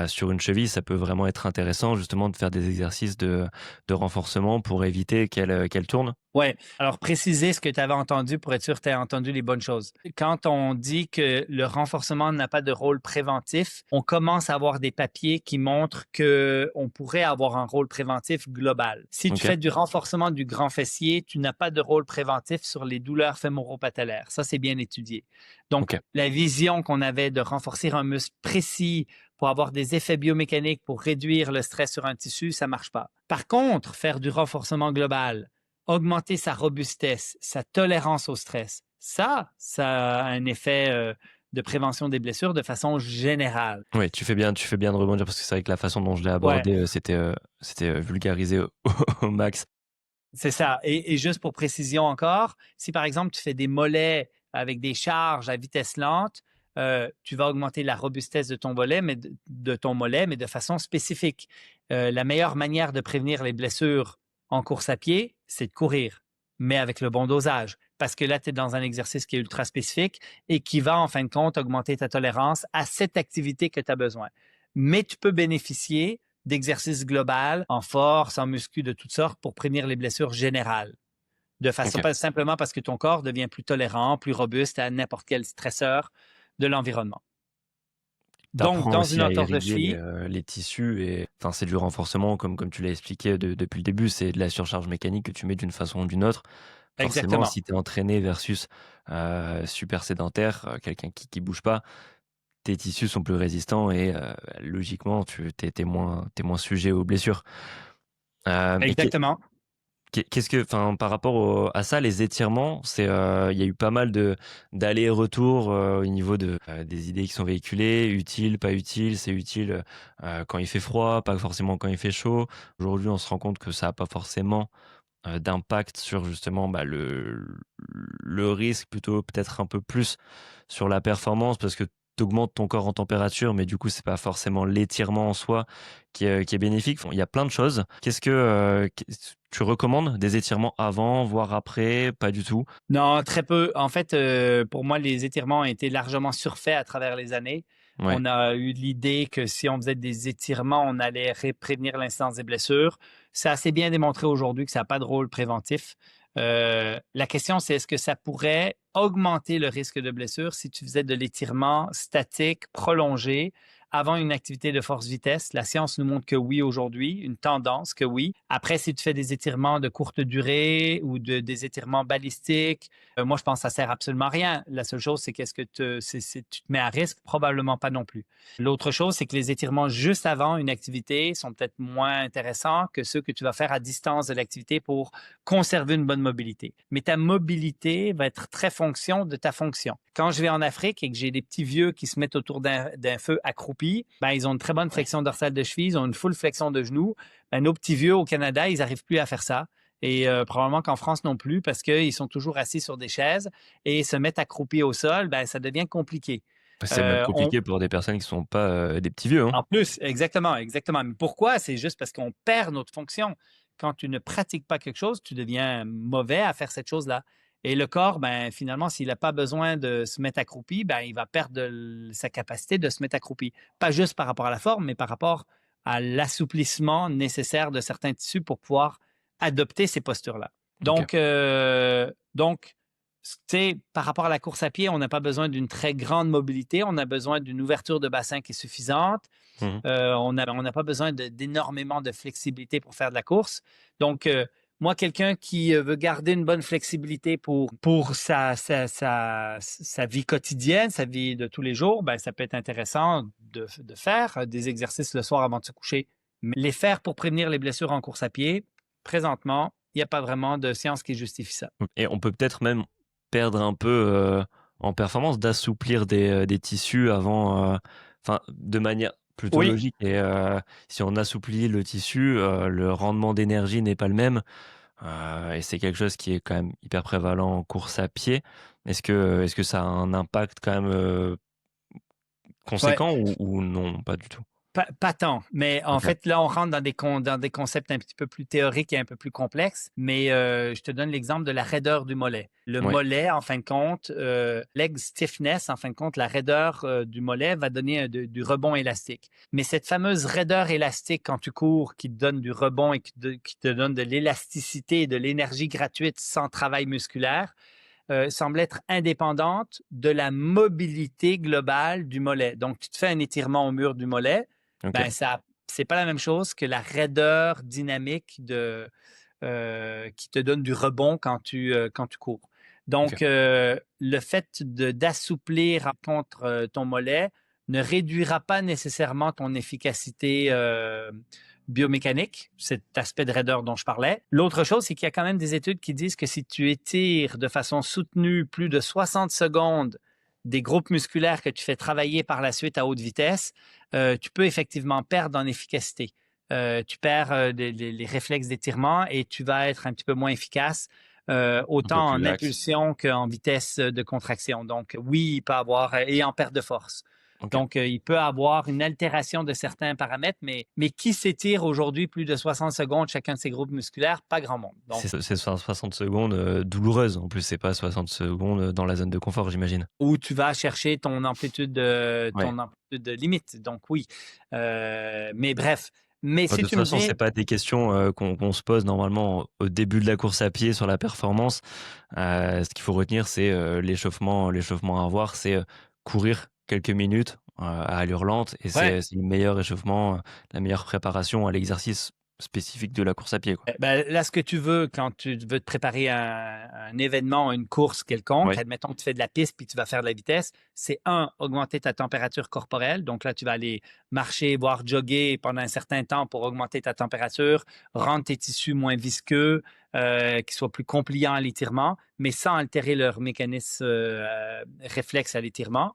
Sur une cheville, ça peut vraiment être intéressant justement de faire des exercices de renforcement pour éviter qu'elle tourne. Oui. Alors, préciser ce que tu avais entendu pour être sûr que tu as entendu les bonnes choses. Quand on dit que le renforcement n'a pas de rôle préventif, on commence à avoir des papiers qui montrent qu'on pourrait avoir un rôle préventif global. Si tu fais du renforcement du grand fessier, tu n'as pas de rôle préventif sur les douleurs fémoro-patellaires. Ça, c'est bien étudié. Donc, la vision qu'on avait de renforcer un muscle précis pour avoir des effets biomécaniques pour réduire le stress sur un tissu, ça ne marche pas. Par contre, faire du renforcement global, augmenter sa robustesse, sa tolérance au stress, ça a un effet de prévention des blessures de façon générale. Oui, tu fais bien de rebondir parce que c'est vrai que la façon dont je l'ai abordé, c'était vulgarisé au max. C'est ça. Et juste pour précision encore, si par exemple tu fais des mollets avec des charges à vitesse lente, tu vas augmenter la robustesse de ton mollet, mais de façon spécifique. La meilleure manière de prévenir les blessures en course à pied, c'est de courir, mais avec le bon dosage. Parce que là, tu es dans un exercice qui est ultra spécifique et qui va, en fin de compte, augmenter ta tolérance à cette activité que tu as besoin. Mais tu peux bénéficier d'exercices globaux en force, en muscu, de toutes sortes pour prévenir les blessures générales. De façon pas simplement parce que ton corps devient plus tolérant, plus robuste à n'importe quel stresseur de l'environnement. Donc, dans une entorse de cheville, les tissus et enfin c'est du renforcement comme tu l'as expliqué depuis le début, c'est de la surcharge mécanique que tu mets d'une façon ou d'une autre. Forcément, si tu es entraîné versus super sédentaire, quelqu'un qui bouge pas, tes tissus sont plus résistants et logiquement t'es moins sujet aux blessures. Exactement. Qu'est-ce que, enfin, par rapport à ça, les étirements, il y a eu pas mal d'allers-retours au niveau des idées qui sont véhiculées, utile, pas utile, c'est utile quand il fait froid, pas forcément quand il fait chaud. Aujourd'hui, on se rend compte que ça n'a pas forcément d'impact sur justement le risque, plutôt peut-être un peu plus sur la performance parce que tu augmentes ton corps en température, mais du coup, c'est pas forcément l'étirement en soi qui est bénéfique. Il y a plein de choses. Qu'est-ce que tu recommandes des étirements avant, voire après? Pas du tout. Non, très peu. En fait, pour moi, les étirements ont été largement surfaits à travers les années. Ouais. On a eu l'idée que si on faisait des étirements, on allait prévenir l'incidence des blessures. C'est assez bien démontré aujourd'hui que ça n'a pas de rôle préventif. La question, c'est est-ce que ça pourrait augmenter le risque de blessure si tu faisais de l'étirement statique, prolongé, avant une activité de force-vitesse? La science nous montre que oui aujourd'hui, une tendance que oui. Après, si tu fais des étirements de courte durée ou des étirements balistiques, moi, je pense que ça sert absolument à rien. La seule chose, c'est qu'est-ce que tu te mets à risque? Probablement pas non plus. L'autre chose, c'est que les étirements juste avant une activité sont peut-être moins intéressants que ceux que tu vas faire à distance de l'activité pour conserver une bonne mobilité. Mais ta mobilité va être très fonction de ta fonction. Quand je vais en Afrique et que j'ai des petits vieux qui se mettent autour d'un feu accroupis, ben, ils ont une très bonne flexion dorsale de cheville, ils ont une full flexion de genoux. Ben, nos petits vieux au Canada, ils n'arrivent plus à faire ça. Et probablement qu'en France non plus, parce qu'ils sont toujours assis sur des chaises et se mettent accroupis au sol, ben, ça devient compliqué. C'est même On compliqué pour des personnes qui sont pas, des petits vieux, hein? En plus, exactement, exactement. Mais pourquoi? C'est juste parce qu'on perd notre fonction. Quand tu ne pratiques pas quelque chose, tu deviens mauvais à faire cette chose-là. Et le corps, ben, finalement, s'il n'a pas besoin de se mettre accroupi, ben, il va perdre sa capacité de se mettre accroupi. Pas juste par rapport à la forme, mais par rapport à l'assouplissement nécessaire de certains tissus pour pouvoir adopter ces postures-là. OK. Donc, tu sais, par rapport à la course à pied, on n'a pas besoin d'une très grande mobilité, on a besoin d'une ouverture de bassin qui est suffisante. Mmh. On n'a pas besoin d'énormément de flexibilité pour faire de la course. Donc, moi, quelqu'un qui veut garder une bonne flexibilité pour sa vie quotidienne, sa vie de tous les jours, ben, ça peut être intéressant de faire des exercices le soir avant de se coucher. Mais les faire pour prévenir les blessures en course à pied, présentement, il n'y a pas vraiment de science qui justifie ça. Et on peut peut-être même perdre un peu, en performance, d'assouplir des tissus avant, enfin, de manière plutôt Oui, logique et si on assouplit le tissu, le rendement d'énergie n'est pas le même, et c'est quelque chose qui est quand même hyper prévalent en course à pied. Est-ce que ça a un impact quand même, ouais. conséquent ou non, pas du tout? Pas tant, mais en OK. fait, là, on rentre dans des concepts un petit peu plus théoriques et un peu plus complexes, mais je te donne l'exemple de la raideur du mollet. Le Ouais. mollet, en fin de compte, leg stiffness, en fin de compte, la raideur, du mollet va donner du rebond élastique. Mais cette fameuse raideur élastique quand tu cours, qui te donne du rebond et qui te donne de l'élasticité et de l'énergie gratuite sans travail musculaire, semble être indépendante de la mobilité globale du mollet. Donc, tu te fais un étirement au mur du mollet, OK. ben ça, c'est pas la même chose que la raideur dynamique qui te donne du rebond quand tu cours. OK. Donc, le fait d'assouplir contre ton mollet ne réduira pas nécessairement ton efficacité biomécanique, cet aspect de raideur dont je parlais. L'autre chose, c'est qu'il y a quand même des études qui disent que si tu étires de façon soutenue plus de 60 secondes des groupes musculaires que tu fais travailler par la suite à haute vitesse, tu peux effectivement perdre en efficacité. Tu perds les réflexes d'étirement et tu vas être un petit peu moins efficace, Un peu autant plus en lax. impulsion qu'en vitesse de contraction. Donc, oui, il peut avoir, et en perte de force. OK. Donc, il peut avoir une altération de certains paramètres, mais qui s'étire aujourd'hui plus de 60 secondes chacun de ces groupes musculaires? Pas grand monde. Donc, C'est 60 secondes, douloureuses en plus, c'est pas 60 secondes dans la zone de confort, j'imagine? où tu vas chercher Ouais. ton amplitude de limite. Donc, oui. Mais bref. Mais Bah, si de tu toute me façon, dis, c'est pas des questions, qu'on se pose normalement au début de la course à pied sur la performance. Ce qu'il faut retenir, c'est, l'échauffement à avoir, c'est, courir quelques minutes, à allure lente et ouais, c'est le meilleur échauffement, la meilleure préparation à l'exercice spécifique de la course à pied, quoi. ben, là, ce que tu veux quand tu veux te préparer un événement, une course quelconque, Oui. admettons que tu fais de la piste puis tu vas faire de la vitesse, c'est un, augmenter ta température corporelle. Donc là, tu vas aller marcher, voire jogger pendant un certain temps pour augmenter ta température, rendre tes tissus moins visqueux, qu'ils soient plus compliants à l'étirement, mais sans altérer leur mécanisme réflexe à l'étirement.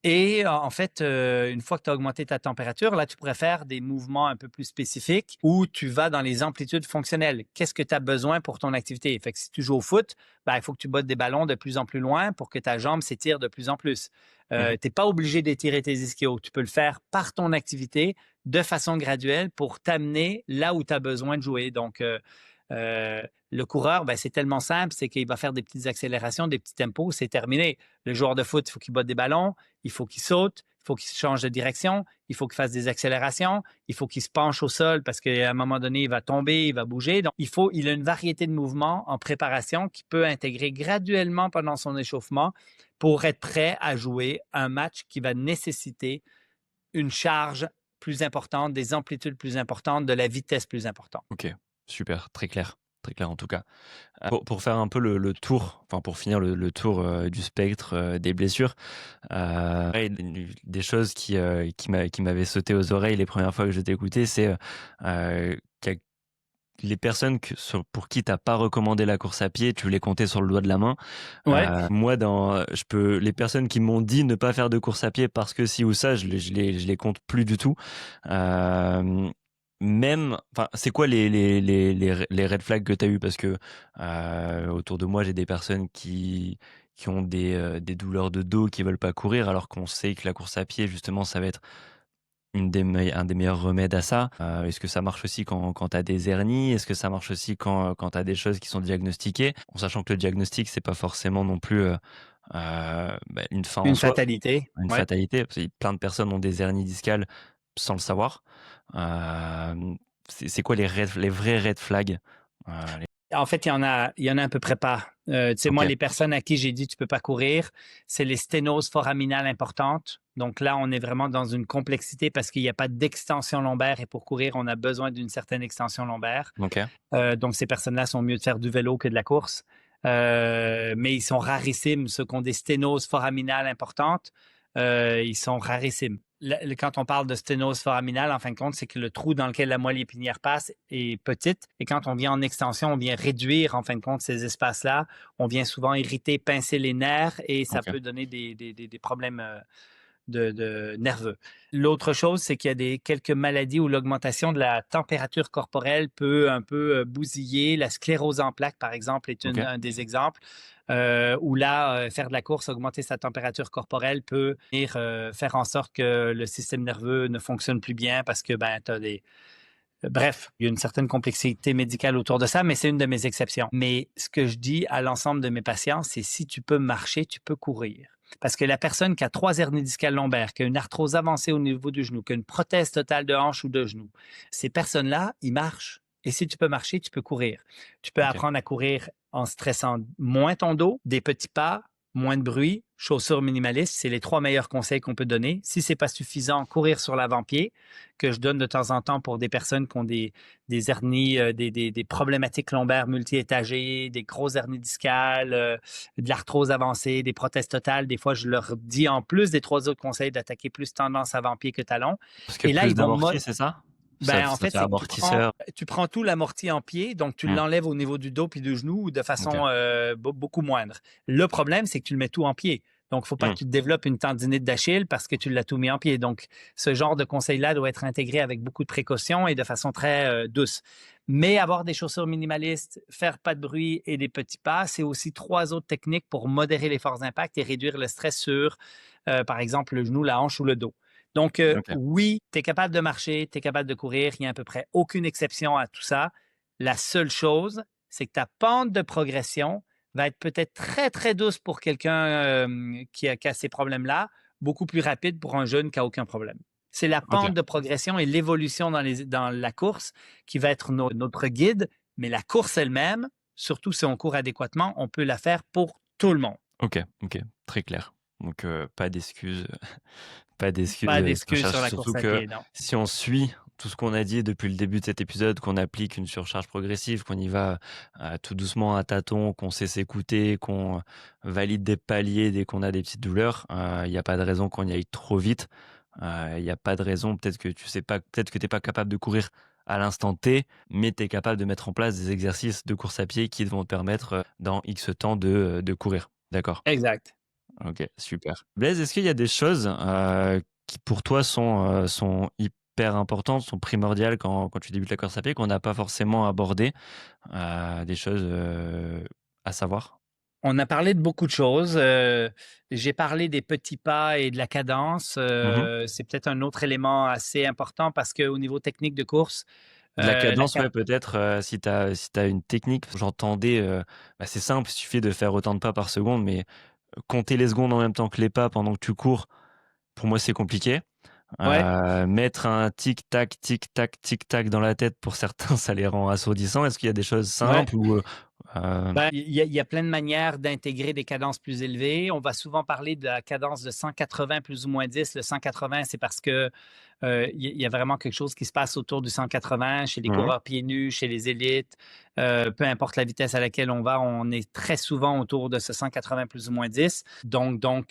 Et en fait, une fois que tu as augmenté ta température, là, tu pourrais faire des mouvements un peu plus spécifiques où tu vas dans les amplitudes fonctionnelles. Qu'est-ce que tu as besoin pour ton activité? Fait que si tu joues au foot, ben, il faut que tu bottes des ballons de plus en plus loin pour que ta jambe s'étire de plus en plus. Mmh. Tu n'es pas obligé d'étirer tes ischios. Tu peux le faire par ton activité de façon graduelle pour t'amener là où tu as besoin de jouer. Donc, euh, le coureur, ben, c'est tellement simple, c'est qu'il va faire des petites accélérations, des petits tempos, c'est terminé. Le joueur de foot, il faut qu'il botte des ballons, il faut qu'il saute, il faut qu'il change de direction, il faut qu'il fasse des accélérations, il faut qu'il se penche au sol parce qu'à un moment donné, il va tomber, il va bouger. Donc, il a une variété de mouvements en préparation qu'il peut intégrer graduellement pendant son échauffement pour être prêt à jouer un match qui va nécessiter une charge plus importante, des amplitudes plus importantes, de la vitesse plus importante. OK, super, très clair en tout cas. Pour faire un peu le tour, enfin pour finir le tour, du spectre, des blessures, ouais, des choses qui m'avaient sauté aux oreilles les premières fois que je t'ai écouté, c'est, qu'il les personnes pour qui t'as pas recommandé la course à pied, tu les comptais sur le doigt de la main. Ouais, Moi les personnes qui m'ont dit ne pas faire de course à pied parce que ci ou ça, je les compte plus du tout. Hem, Même enfin, c'est quoi les red flags que tu as eu? Parce que, autour de moi, j'ai des personnes qui ont des douleurs de dos, qui veulent pas courir, alors qu'on sait que la course à pied, justement, ça va être un des meilleurs remèdes à ça. Est-ce que ça marche aussi quand tu as des hernies? Est-ce que ça marche aussi quand tu as des choses qui sont diagnostiquées? En sachant que le diagnostic, c'est pas forcément non plus, une fin en Une soi, fatalité, une ouais. fatalité, parce que plein de personnes ont des hernies discales sans le savoir. Hem, c'est quoi les vrais red flags? Heu, les En fait, il y en a à peu près pas. Tu sais, moi, OK, les personnes à qui j'ai dit: «Tu peux pas courir», c'est les sténoses foraminales importantes. Donc là, on est vraiment dans une complexité parce qu'il y a pas d'extension lombaire et pour courir, on a besoin d'une certaine extension lombaire. OK, Donc ces personnes-là sont mieux de faire du vélo que de la course. Mais ils sont rarissimes, ceux qui ont des sténoses foraminales importantes, ils sont rarissimes. Quand on parle de sténose foraminale, en fin de compte, c'est que le trou dans lequel la moelle épinière passe est petite et quand on vient en extension, on vient réduire, en fin de compte, ces espaces-là. On vient souvent irriter, pincer les nerfs et ça OK, peut donner des problèmes de nerveux. L'autre chose, c'est qu'il y a quelques maladies où l'augmentation de la température corporelle peut un peu bousiller. La sclérose en plaques, par exemple, est OK. un des exemples. Où là, faire de la course, augmenter sa température corporelle peut venir, faire en sorte que le système nerveux ne fonctionne plus bien parce que ben, tu as des. Bref, il y a une certaine complexité médicale autour de ça, mais c'est une de mes exceptions. Mais ce que je dis à l'ensemble de mes patients, c'est si tu peux marcher, tu peux courir. Parce que la personne qui a 3 hernies discales lombaires, qui a une arthrose avancée au niveau du genou, qui a une prothèse totale de hanche ou de genou, ces personnes-là, ils marchent. Et si tu peux marcher, tu peux courir. Tu peux OK. apprendre à courir en stressant moins ton dos, des petits pas, moins de bruit, chaussures minimalistes. C'est les 3 meilleurs conseils qu'on peut donner. Si c'est pas suffisant, courir sur l'avant-pied, que je donne de temps en temps pour des personnes qui ont des hernies, des problématiques lombaires multi-étagées, des grosses hernies discales, de l'arthrose avancée, des prothèses totales. Des fois, je leur dis en plus des 3 autres conseils d'attaquer plus tendance avant-pied que talon. Parce que Et là, plus ils vont d'amorti, c'est ça? Ça ben, en ça fait, fait c'est que amortisseur. tu prends tout l'amorti en pied, donc tu Mmh. l'enlèves au niveau du dos puis du genou de OK. façon beaucoup moindre. Le problème, c'est que tu le mets tout en pied. Donc, il ne faut pas que Mmh. tu te développes une tendinite d'Achille parce que tu l'as tout mis en pied. Donc, ce genre de conseil-là doit être intégré avec beaucoup de précaution et de façon très douce. Mais avoir des chaussures minimalistes, faire pas de bruit et des petits pas, c'est aussi 3 autres techniques pour modérer les forces d'impact et réduire le stress sur, par exemple, le genou, la hanche ou le dos. Donc, OK. oui, tu es capable de marcher, tu es capable de courir, il n'y a à peu près aucune exception à tout ça. La seule chose, c'est que ta pente de progression va être peut-être très, très douce pour quelqu'un qui a ces problèmes-là, beaucoup plus rapide pour un jeune qui n'a aucun problème. C'est la OK. pente de progression et l'évolution dans la course qui va être notre guide, mais la course elle-même, surtout si on court adéquatement, on peut la faire pour tout le monde. OK. OK. Très clair. Donc pas d'excuses, pas d'excuses, Pas d'excuses sur surcharge. la Surtout course à que pied, non. si on suit tout ce qu'on a dit depuis le début de cet épisode, qu'on applique une surcharge progressive, qu'on y va, tout doucement à tâtons, qu'on sait s'écouter, qu'on valide des paliers dès qu'on a des petites douleurs, il y a pas de raison qu'on y aille trop vite. Il y a pas de raison, peut-être que tu sais pas, peut-être que tu es pas capable de courir à l'instant T, mais tu es capable de mettre en place des exercices de course à pied qui vont te permettre, dans X temps de courir. D'accord. Exact. OK, super. Blaise, est-ce qu'il y a des choses, qui pour toi sont hyper importantes, sont primordiales quand tu débutes la course à pied, qu'on n'a pas forcément abordées? Des choses, à savoir? On a parlé de beaucoup de choses. J'ai parlé des petits pas et de la cadence. Mmh. C'est peut-être un autre élément assez important parce qu'au niveau technique de course, De la la cadence, ca ouais, peut-être, si tu as une technique. J'entendais, c'est simple, il suffit de faire autant de pas par seconde, mais compter les secondes en même temps que les pas pendant que tu cours, pour moi, c'est compliqué. ouais. Mettre un tic-tac, tic-tac, tic-tac dans la tête, pour certains, ça les rend assourdissants. Est-ce qu'il y a des choses Ouais. simples ou, heu Ben, il y a plein de manières d'intégrer des cadences plus élevées. On va souvent parler de la cadence de 180 plus ou moins 10. Le 180, c'est parce que il y a vraiment quelque chose qui se passe autour du 180 chez les mmh coureurs pieds nus, chez les élites. Peu importe la vitesse à laquelle on va, on est très souvent autour de ce 180 plus ou moins 10. Donc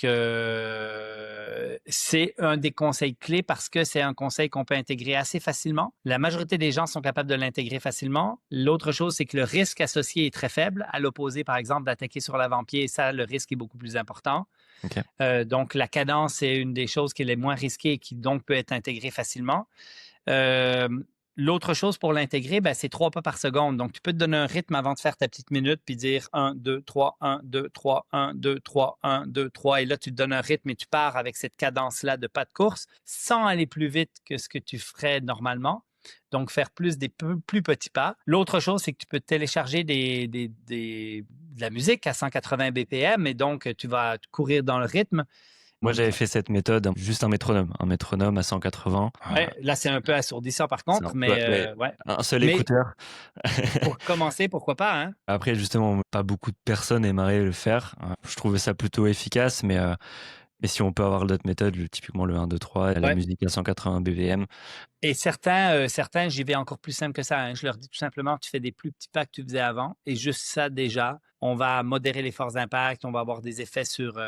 c'est un des conseils clés parce que c'est un conseil qu'on peut intégrer assez facilement. La majorité des gens sont capables de l'intégrer facilement. L'autre chose, c'est que le risque associé est très faible. À l'opposé, par exemple, d'attaquer sur l'avant-pied, ça, le risque est beaucoup plus important. OK. Donc, la cadence, c'est une des choses qui est les moins risquées et qui donc peut être intégrée facilement. Euh, L'autre chose pour l'intégrer, ben, c'est 3 pas par seconde. Donc, tu peux te donner un rythme avant de faire ta petite minute, puis dire 1, 2, 3, 1, 2, 3, 1, 2, 3, 1, 2, 3. Et là, tu te donnes un rythme et tu pars avec cette cadence-là de pas de course sans aller plus vite que ce que tu ferais normalement. Donc, faire plus des plus petits pas. L'autre chose, c'est que tu peux télécharger de la musique à 180 BPM et donc, tu vas courir dans le rythme. Moi, Donc, j'avais fait cette méthode, juste un métronome à 180. ouais, là, c'est un peu assourdissant par C'est contre, un peu, mais ouais. un seul Mais écouteur. pour commencer, pourquoi pas, hein? Après, justement, pas beaucoup de personnes aimeraient le faire. Je trouvais ça plutôt efficace, mais si on peut avoir d'autres méthodes, typiquement le 1, 2, 3, la Ouais. musique à 180 BPM. Et certains, j'y vais encore plus simple que ça, hein. Je leur dis tout simplement, tu fais des plus petits pas que tu faisais avant et juste ça déjà, on va modérer les forces d'impact, on va avoir des effets sur... tu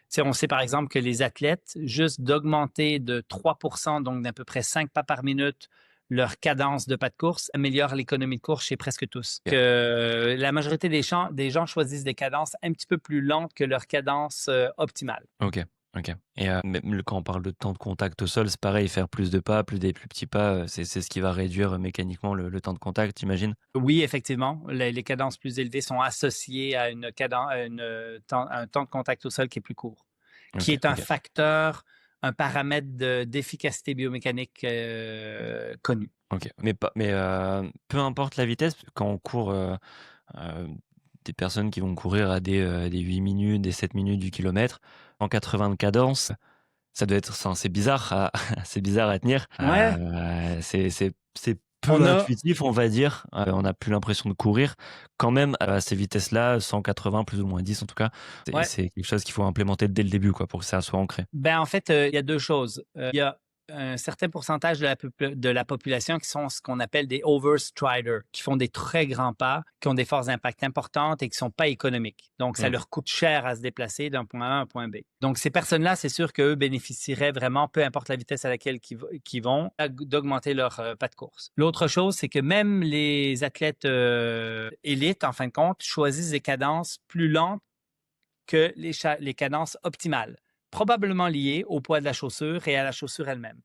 sais, on sait par exemple que les athlètes, juste d'augmenter de 3%, donc d'à peu près 5 pas par minute, leur cadence de pas de course améliore l'économie de course chez presque tous. Ok. Que la majorité des gens choisissent des cadences un petit peu plus lentes que leur cadence optimale. Ok. Ok. Et même quand on parle de temps de contact au sol, c'est pareil, faire plus de pas, plus des plus petits pas, c'est ce qui va réduire mécaniquement le temps de contact, j'imagine. Oui, effectivement, les cadences plus élevées sont associées à un temps de contact au sol qui est plus court, qui Ok. est un Ok. facteur, un paramètre d'efficacité biomécanique connu. Ok. Mais peu importe la vitesse, quand on court, euh, des personnes qui vont courir à des 8 minutes, des 7 minutes du kilomètre, en 80 de cadence, ça doit être, enfin, c'est bizarre c'est bizarre à tenir. Ouais, C'est on peu a, intuitif, on va dire. On n'a plus l'impression de courir. Quand même, à ces vitesses-là, 180, plus ou moins 10 en tout cas, ouais. c'est quelque chose qu'il faut implémenter dès le début, quoi, pour que ça soit ancré. Ben, en fait, il y a 2 choses. Il y a un certain pourcentage de la population qui sont ce qu'on appelle des overstriders, qui font des très grands pas, qui ont des forces d'impact importantes et qui sont pas économiques. Donc, ça Ok. leur coûte cher à se déplacer d'un point A à un point B. Donc, ces personnes-là, c'est sûr qu'eux bénéficieraient vraiment, peu importe la vitesse à laquelle qu'ils vont, d'augmenter leur pas de course. L'autre chose, c'est que même les athlètes élites, en fin de compte, choisissent des cadences plus lentes que les cadences optimales, probablement liées au poids de la chaussure et à la chaussure elle-même.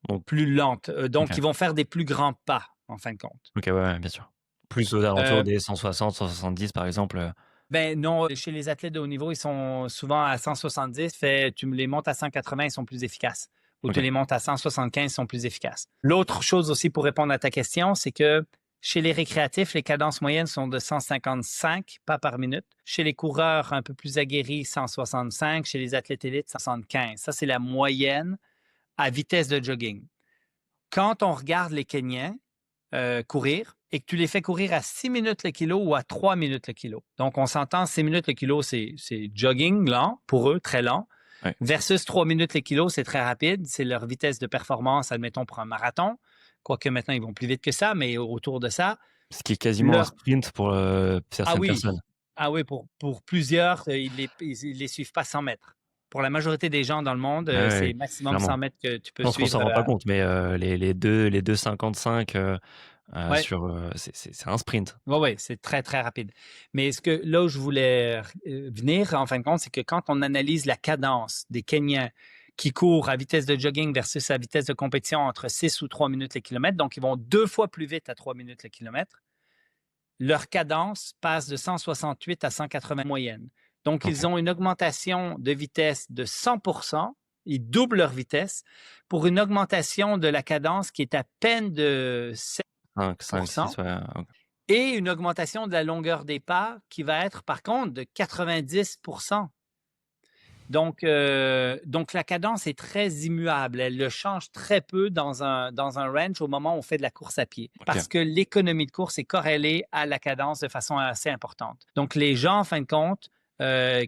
Donc, Plus lentes. Donc, ok. ils vont faire des plus grands pas, en fin de compte. Ok, ouais, bien sûr. Plus aux alentours Euh, des 160, 170, par exemple. ben non, chez les athlètes de haut niveau, ils sont souvent à 170. Tu me les montes à 180, ils sont plus efficaces. Ou tu Ok. les montes à 175, ils sont plus efficaces. L'autre chose aussi pour répondre à ta question, c'est que chez les récréatifs, les cadences moyennes sont de 155 pas par minute. Chez les coureurs un peu plus aguerris, 165. Chez les athlètes élites, 175. Ça, c'est la moyenne à vitesse de jogging. Quand on regarde les Kenyans courir et que tu les fais courir à 6 minutes le kilo ou à 3 minutes le kilo. Donc, on s'entend, 6 minutes le kilo, c'est jogging lent pour eux, très lent, Ouais. versus 3 minutes le kilo, c'est très rapide. C'est leur vitesse de performance, admettons, pour un marathon. Quoique maintenant, ils vont plus vite que ça, mais autour de ça. Ce qui est quasiment un Leur... sprint pour Ah certaines oui, personnes. ah oui, pour plusieurs, ils les suivent pas 100 mètres. Pour la majorité des gens dans le monde, Ouais, c'est ouais, maximum clairement. 100 mètres que tu Je peux pense qu'on suivre. s'en rend pas compte, mais les 2,55 Ouais. sur, c'est un sprint. Oui, oui, c'est très, très rapide. Mais là où je voulais venir, en fin de compte, c'est que quand on analyse la cadence des Kenyans qui courent à vitesse de jogging versus à vitesse de compétition entre 6 ou 3 minutes le kilomètre, donc ils vont 2 fois plus vite à 3 minutes le kilomètre, leur cadence passe de 168 à 180 moyenne. Donc, Ok. ils ont une augmentation de vitesse de 100%, ils doublent leur vitesse pour une augmentation de la cadence qui est à peine de 5, 6, 7%. ouais. Ok. Et une augmentation de la longueur des pas qui va être par contre de 90%. Donc la cadence est très immuable. Elle le change très peu dans un range au moment où on fait de la course à pied. Ok. Parce que l'économie de course est corrélée à la cadence de façon assez importante. Donc les gens, en fin de compte,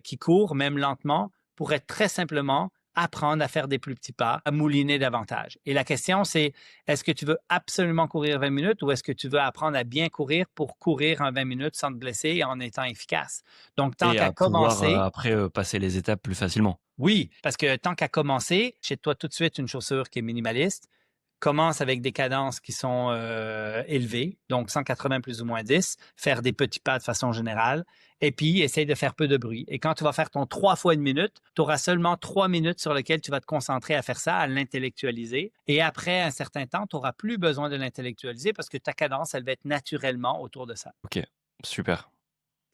qui courent, même lentement, pourraient très simplement apprendre à faire des plus petits pas, à mouliner davantage. Et la question, c'est est-ce que tu veux absolument courir 20 minutes ou est-ce que tu veux apprendre à bien courir pour courir en 20 minutes sans te blesser et en étant efficace? Donc, tant Et qu'à à pouvoir commencer, après passer les étapes plus facilement. oui, parce que tant qu'à commencer, chez toi tout de suite une chaussure qui est minimaliste, commence avec des cadences qui sont élevées, donc 180 plus ou moins 10, faire des petits pas de façon générale, et puis essaye de faire peu de bruit. Et quand tu vas faire ton 3 fois une minute, tu auras seulement 3 minutes sur lesquelles tu vas te concentrer à faire ça, à l'intellectualiser. Et après un certain temps, tu n'auras plus besoin de l'intellectualiser parce que ta cadence, elle va être naturellement autour de ça. Ok, super,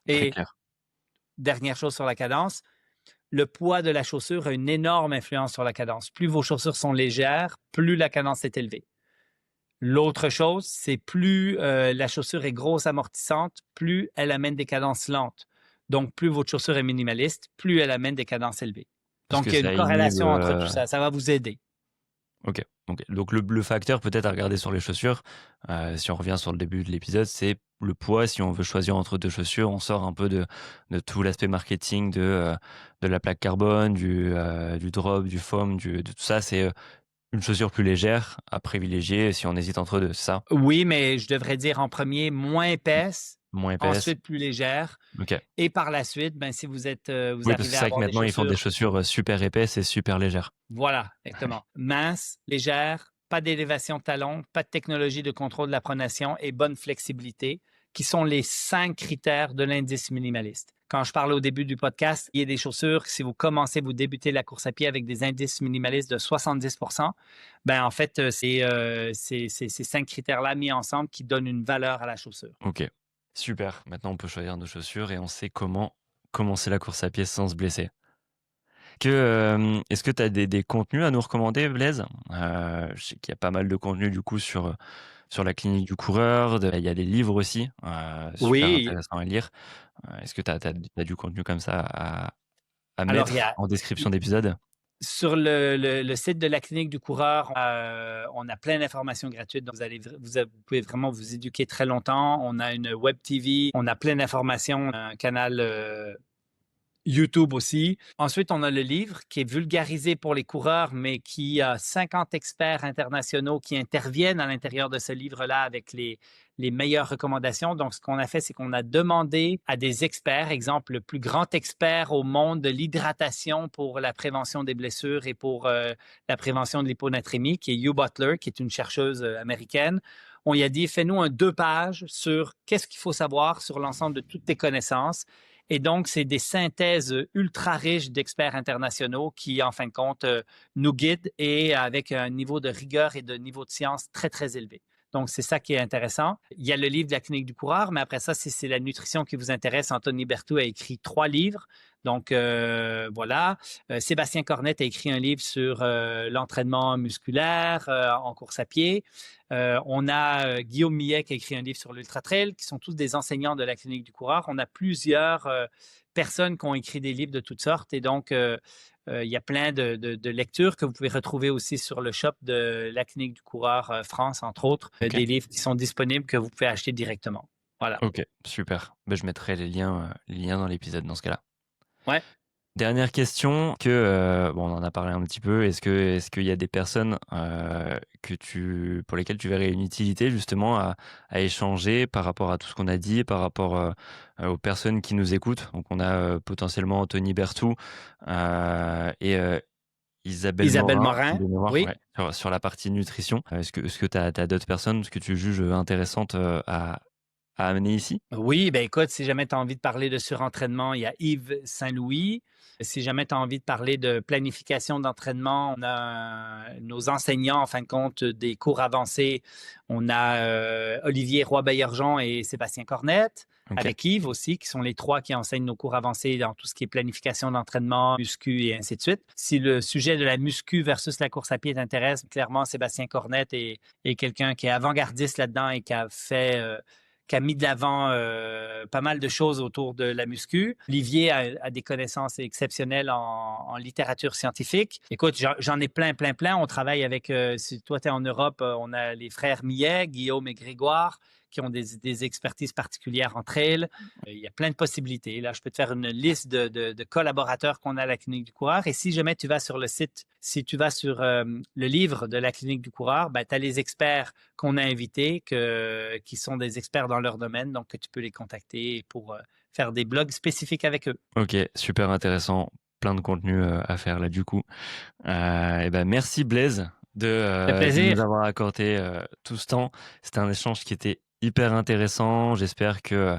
très Et clair. dernière chose sur la cadence, le poids de la chaussure a une énorme influence sur la cadence. Plus vos chaussures sont légères, plus la cadence est élevée. L'autre chose, c'est plus la chaussure est grosse amortissante, plus elle amène des cadences lentes. Donc, plus votre chaussure est minimaliste, plus elle amène des cadences élevées. Parce Donc, que il y a une ça inhibe. corrélation entre tout ça. Ça va vous aider. Ok. Donc le facteur peut-être à regarder sur les chaussures, si on revient sur le début de l'épisode, c'est le poids. Si on veut choisir entre deux chaussures, on sort un peu de tout l'aspect marketing de la plaque carbone, du drop, du foam, de tout ça. C'est une chaussure plus légère à privilégier si on hésite entre deux, c'est ça? Oui, mais je devrais dire en premier moins épaisse, Moins épaisse. ensuite plus légère, Ok. et par la suite, ben, si vous êtes, vous Oui, parce que arrivez c'est à vrai que avoir des maintenant ils font des chaussures. chaussures super épaisses et super légères. Voilà, exactement. Mince, légère, pas d'élévation de talon, pas de technologie de contrôle de la pronation et bonne flexibilité, qui sont les 5 critères de l'indice minimaliste. Quand je parlais au début du podcast, il y a des chaussures, si vous commencez, vous débutez la course à pied avec des indices minimalistes de 70 ben en fait, c'est ces 5 critères-là mis ensemble qui donnent une valeur à la chaussure. Ok, super. Maintenant on peut choisir nos chaussures et on sait comment commencer la course à pied sans se blesser. Est-ce que tu as des contenus à nous recommander, Blaise? Je sais qu'il y a pas mal de contenus du coup sur la clinique du coureur, il y a des livres aussi, super Oui, intéressants à lire. Est-ce que tu as du contenu comme ça à alors il y mettre a en description d'épisode? sur le site de la clinique du coureur, on a plein d'informations gratuites. Donc, vous pouvez vraiment vous éduquer très longtemps. On a une web TV, on a plein d'informations, un canal YouTube aussi. Ensuite, on a le livre qui est vulgarisé pour les coureurs, mais qui a 50 experts internationaux qui interviennent à l'intérieur de ce livre-là avec les meilleures recommandations. Donc, ce qu'on a fait, c'est qu'on a demandé à des experts, exemple, le plus grand expert au monde de l'hydratation pour la prévention des blessures et pour la prévention de l'hyponatrémie, qui est Hugh Butler, qui est une chercheuse américaine. On lui a dit, fais-nous un 2 pages sur qu'est-ce qu'il faut savoir sur l'ensemble de toutes tes connaissances. Et donc, c'est des synthèses ultra riches d'experts internationaux qui, en fin de compte, nous guident et avec un niveau de rigueur et de niveau de science très, très élevé. Donc, c'est ça qui est intéressant. Il y a le livre de la clinique du coureur, mais après ça, si c'est la nutrition qui vous intéresse, Anthony Berthoud a écrit 3 livres. Donc, voilà. Sébastien Cornette a écrit un livre sur l'entraînement musculaire en course à pied. On a Guillaume Millet qui a écrit un livre sur l'Ultra Trail, qui sont tous des enseignants de la clinique du coureur. On a plusieurs personnes qui ont écrit des livres de toutes sortes. Et donc, il y a plein de lectures que vous pouvez retrouver aussi sur le shop de la clinique du coureur France, entre autres. Ok. Des livres qui sont disponibles que vous pouvez acheter directement. Voilà. Ok, super. Ben, je mettrai les liens dans l'épisode dans ce cas-là. Ouais. Dernière question bon, on en a parlé un petit peu. Est-ce qu'il y a des personnes pour lesquelles tu verrais une utilité justement à échanger par rapport à tout ce qu'on a dit, par rapport aux personnes qui nous écoutent? Donc on a potentiellement Anthony Berthoud et Isabelle Isabelle Morin Morin, de mémoire, oui. ouais, sur la partie nutrition. Est-ce que tu as d'autres personnes que tu juges intéressantes à amener ici? Oui, ben écoute, si jamais tu as envie de parler de surentraînement, il y a Yves Saint-Louis. Si jamais tu as envie de parler de planification d'entraînement, on a nos enseignants, en fin de compte, des cours avancés. On a Olivier Roy-Baillargeon et Sébastien Cornette, Ok, avec Yves aussi, qui sont les 3 qui enseignent nos cours avancés dans tout ce qui est planification d'entraînement, muscu et ainsi de suite. Si le sujet de la muscu versus la course à pied t'intéresse, clairement, Sébastien Cornette est quelqu'un qui est avant-gardiste là-dedans et qui a mis de l'avant pas mal de choses autour de la muscu. Olivier a des connaissances exceptionnelles en littérature scientifique. Écoute, j'en ai plein. On travaille avec, si toi tu es en Europe, on a les frères Millet, Guillaume et Grégoire, qui ont des expertises particulières en trail. Il y a plein de possibilités. Là, je peux te faire une liste de collaborateurs qu'on a à la Clinique du Coureur. Et si jamais tu vas sur le site, si tu vas sur le livre de la Clinique du Coureur, ben, tu as les experts qu'on a invités, qui sont des experts dans leur domaine, donc que tu peux les contacter pour faire des blogs spécifiques avec eux. ok, super intéressant. Plein de contenu à faire là du coup. Et ben merci Blaise C'est de nous plaisir. avoir accordé tout ce temps. C'était un échange qui était hyper intéressant. J'espère que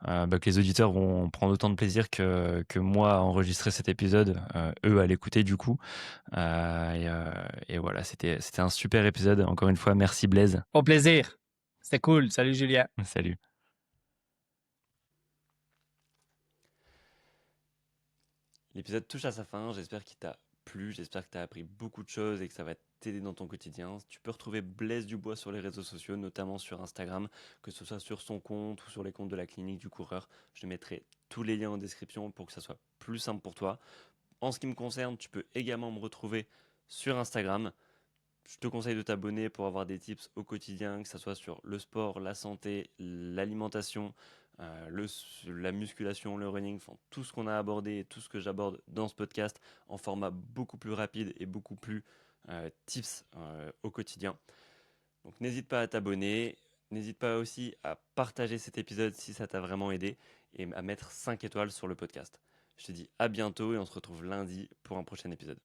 les auditeurs vont prendre autant de plaisir que moi à enregistrer cet épisode, eux à l'écouter du coup. Et voilà, c'était un super épisode. Encore une fois, merci Blaise. Au plaisir. C'était cool. Salut, Julien. Salut. L'épisode touche à sa fin, j'espère qu'il t'a plu, j'espère que tu as appris beaucoup de choses et que ça va t'aider dans ton quotidien. Tu peux retrouver Blaise Dubois sur les réseaux sociaux, notamment sur Instagram, que ce soit sur son compte ou sur les comptes de la clinique du coureur. Je te mettrai tous les liens en description pour que ça soit plus simple pour toi. En ce qui me concerne, tu peux également me retrouver sur Instagram. Je te conseille de t'abonner pour avoir des tips au quotidien, que ce soit sur le sport, la santé, l'alimentation, la musculation, le running, enfin, tout ce qu'on a abordé et tout ce que j'aborde dans ce podcast en format beaucoup plus rapide et beaucoup plus tips au quotidien. Donc n'hésite pas à t'abonner, n'hésite pas aussi à partager cet épisode si ça t'a vraiment aidé et à mettre 5 étoiles sur le podcast. Je te dis à bientôt et on se retrouve lundi pour un prochain épisode.